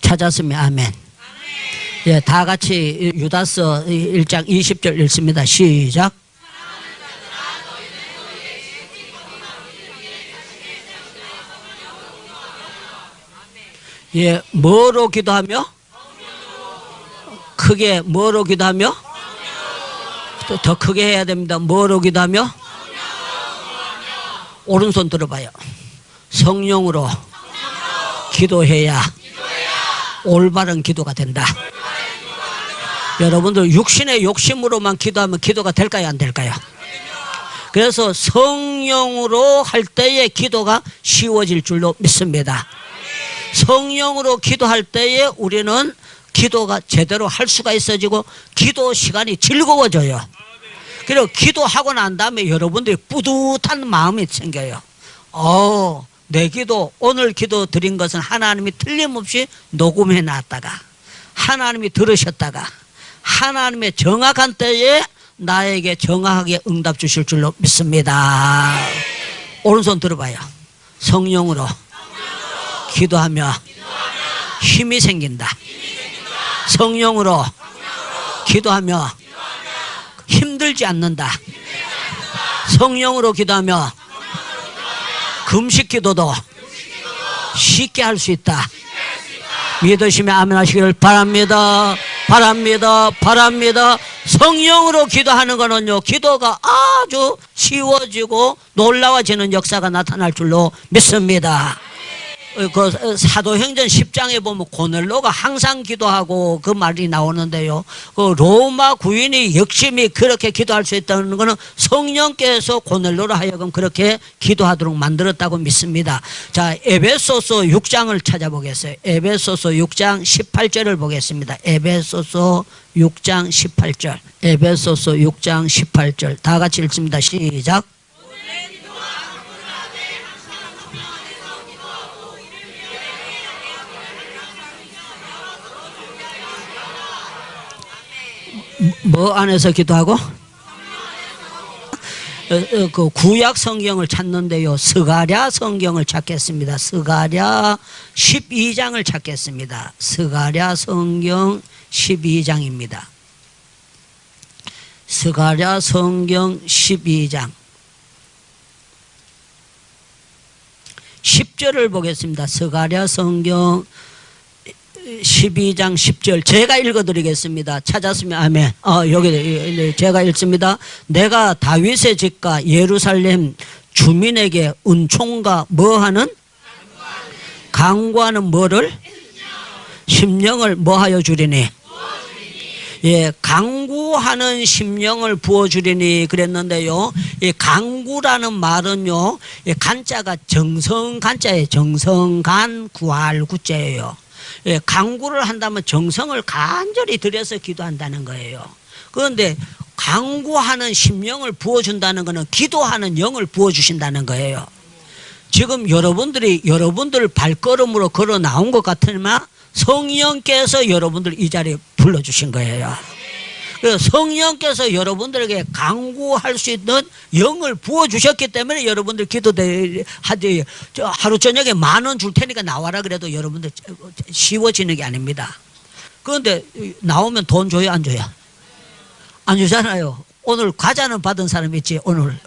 S1: 찾았으면 아멘. 예, 다 같이 유다서 1장 20절 읽습니다. 시작. 예, 뭐로 기도하며? 크게 뭐로 기도하며? 또 더 크게 해야 됩니다. 뭐로 기도하며? 오른손 들어봐요. 성령으로 기도해야 올바른 기도가 된다. 여러분들 육신의 욕심으로만 기도하면 기도가 될까요? 안 될까요? 그래서 성령으로 할 때의 기도가 쉬워질 줄로 믿습니다. 성령으로 기도할 때에 우리는 기도가 제대로 할 수가 있어지고 기도 시간이 즐거워져요. 그리고 기도하고 난 다음에 여러분들이 뿌듯한 마음이 생겨요. 내 기도, 오늘 기도 드린 것은 하나님이 틀림없이 녹음해 놨다가 하나님이 들으셨다가 하나님의 정확한 때에 나에게 정확하게 응답 주실 줄로 믿습니다. 오른손 들어봐요. 성령으로 기도하며 힘이 생긴다. 성령으로 기도하며 힘들지 않는다. 성령으로 기도하며 금식 기도도 쉽게 할 수 있다. 믿으시면 아멘 하시기를 바랍니다. 바랍니다. 바랍니다. 성령으로 기도하는 거는요, 기도가 아주 쉬워지고 놀라워지는 역사가 나타날 줄로 믿습니다. 그 사도행전 10장에 보면 고넬로가 항상 기도하고 그 말이 나오는데요. 그 로마 구인이 열심히 그렇게 기도할 수 있다는 것은 성령께서 고넬로로 하여금 그렇게 기도하도록 만들었다고 믿습니다. 자, 에베소서 6장을 찾아보겠어요. 에베소서 6장 18절을 보겠습니다. 에베소서 6장 18절. 에베소서 6장 18절. 다 같이 읽습니다. 시작. 뭐 안에서 기도하고? 그 구약 성경을 찾는데요, 스가랴 성경을 찾겠습니다. 스가랴 12장을 찾겠습니다. 스가랴 성경 12장입니다. 스가랴 성경 12장 10절을 보겠습니다. 스가랴 성경 12장 10절 제가 읽어드리겠습니다. 찾았으면 아멘. 여기 제가 읽습니다. 내가 다윗의 집과 예루살렘 주민에게 은총과 뭐하는? 강구하는 뭐를? 심령을 뭐하여 주리니? 예, 강구하는 심령을 부어주리니 그랬는데요. 이 강구라는 말은요, 이 간자가 정성간자예요. 정성간 구할 구자예요. 예, 강구를 한다면 정성을 간절히 들여서 기도한다는 거예요. 그런데 강구하는 심령을 부어준다는 것은 기도하는 영을 부어주신다는 거예요. 지금 여러분들 발걸음으로 걸어 나온 것 같으면 성령께서 여러분들 이 자리에 불러주신 거예요. 그래서 성령께서 여러분들에게 강구할 수 있는 영을 부어주셨기 때문에 여러분들 기도하지, 하루 저녁에 10,000원 줄 테니까 나와라 그래도 여러분들 쉬워지는 게 아닙니다. 그런데 나오면 돈 줘요, 안 줘요? 안 주잖아요. 오늘 과자는 받은 사람 있지, 오늘.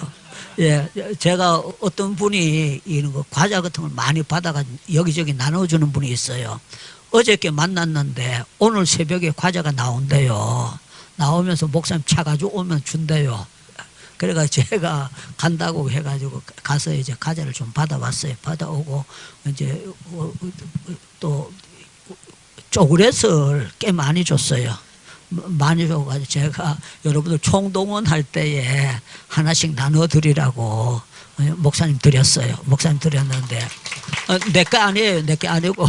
S1: 예, 제가 어떤 분이 이런 거 과자 같은 걸 많이 받아가지고 여기저기 나눠주는 분이 있어요. 어저께 만났는데 오늘 새벽에 과자가 나온대요. 나오면서 목사님 차 가지고 오면 준대요. 그래가지고 제가 간다고 해가지고 가서 이제 과자를 좀 받아왔어요. 받아오고 이제 또 초콜릿을 꽤 많이 줬어요. 많이 줘가지고 제가 여러분들 총동원할 때에 하나씩 나눠드리라고 목사님 드렸어요. 목사님 드렸는데 내 거 아니에요. 내 거 아니고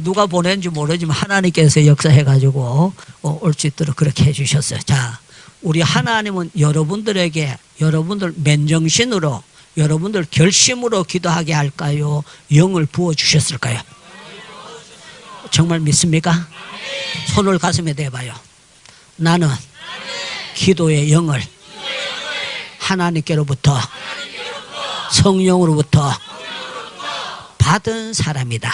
S1: 누가 보낸지 모르지만 하나님께서 역사해가지고 올 수 있도록 그렇게 해주셨어요. 자, 우리 하나님은 여러분들에게 여러분들 맨정신으로 여러분들 결심으로 기도하게 할까요? 영을 부어주셨을까요? 정말 믿습니까? 손을 가슴에 대봐요. 나는 기도의 영을 하나님께로부터 성령으로부터 받은 사람이다.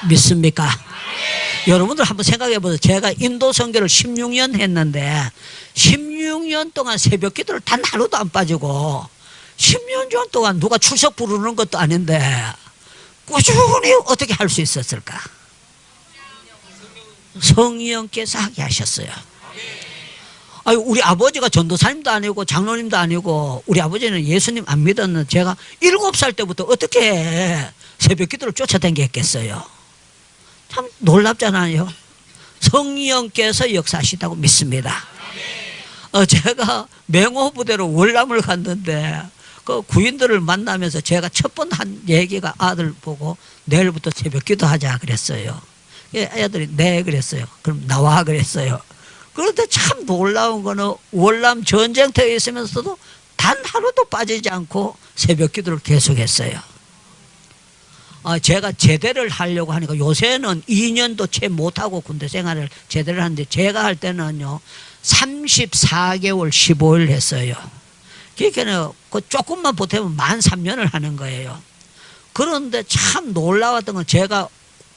S1: 믿습니까? 여러분들 한번 생각해 보세요. 제가 인도 선교를 16년 했는데 16년 동안 새벽 기도를 단 하루도 안 빠지고 10년 동안 누가 출석 부르는 것도 아닌데 꾸준히 어떻게 할 수 있었을까? 성령께서 하게 하셨어요. 아유, 우리 아버지가 전도사님도 아니고 장로님도 아니고 우리 아버지는 예수님 안 믿었는데 제가 7살 때부터 어떻게 새벽 기도를 쫓아다니겠어요? 참 놀랍잖아요. 성령께서 역사하시다고 믿습니다. 제가 맹호부대로 월남을 갔는데 그 구인들을 만나면서 제가 첫 번 한 얘기가 아들 보고 내일부터 새벽 기도하자 그랬어요. 애들이 네 그랬어요. 그럼 나와 그랬어요. 그런데 참 놀라운 거는 월남 전쟁터에 있으면서도 단 하루도 빠지지 않고 새벽 기도를 계속했어요. 제가 제대를 하려고 하니까 요새는 2년도 채 못하고 군대 생활을 제대를 하는데 제가 할 때는요 34개월 15일 했어요. 그러니까 그 조금만 보태면 만 3년을 하는 거예요. 그런데 참 놀라웠던 건 제가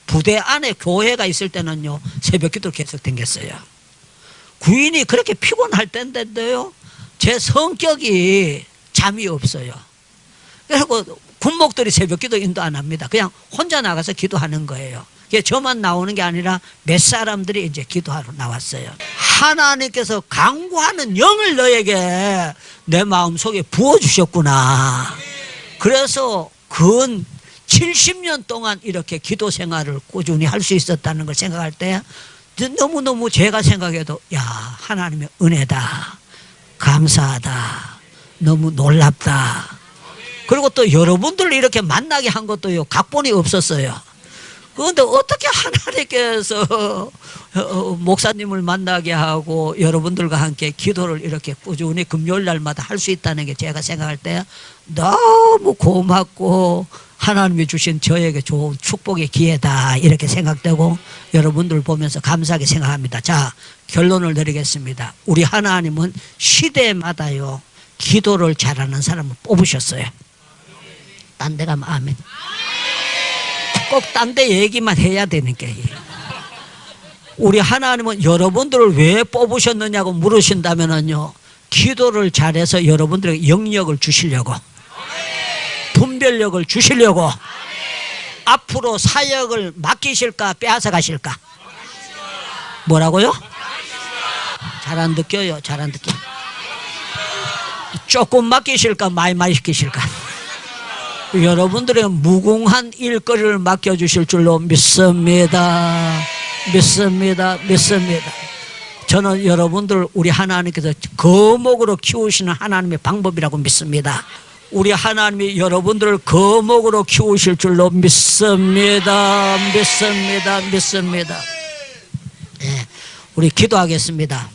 S1: 부대 안에 교회가 있을 때는요 새벽 기도를 계속 댕겼어요. 구인이 그렇게 피곤할 때인데도요 제 성격이 잠이 없어요. 그리고 군목들이 새벽 기도 인도 안 합니다. 그냥 혼자 나가서 기도하는 거예요. 저만 나오는 게 아니라 몇 사람들이 이제 기도하러 나왔어요. 하나님께서 강구하는 영을 너에게 내 마음속에 부어주셨구나. 그래서 근 70년 동안 이렇게 기도 생활을 꾸준히 할 수 있었다는 걸 생각할 때 너무너무 제가 생각해도 야, 하나님의 은혜다. 감사하다. 너무 놀랍다. 그리고 또 여러분들을 이렇게 만나게 한 것도요 각본이 없었어요. 그런데 어떻게 하나님께서 목사님을 만나게 하고 여러분들과 함께 기도를 이렇게 꾸준히 금요일 날마다 할 수 있다는 게 제가 생각할 때 너무 고맙고 하나님이 주신 저에게 좋은 축복의 기회다 이렇게 생각되고 여러분들 보면서 감사하게 생각합니다. 자, 결론을 내리겠습니다. 우리 하나님은 시대마다요 기도를 잘하는 사람을 뽑으셨어요. 딴 데 가면 아멘. 꼭 딴 데 얘기만 해야 되니까. 우리 하나님은 여러분들을 왜 뽑으셨느냐고 물으신다면요, 기도를 잘해서 여러분들에게 영역을 주시려고, 분별력을 주시려고, 앞으로 사역을 맡기실까 빼앗아 가실까? 뭐라고요? 잘 안 듣겨요. 잘 안 듣겨. 조금 맡기실까 많이 시키실까? 여러분들의 무궁한 일거리를 맡겨주실 줄로 믿습니다. 믿습니다. 저는 여러분들 우리 하나님께서 거목으로 키우시는 하나님의 방법이라고 믿습니다. 우리 하나님이 여러분들을 거목으로 키우실 줄로 믿습니다. 예, 우리 기도하겠습니다.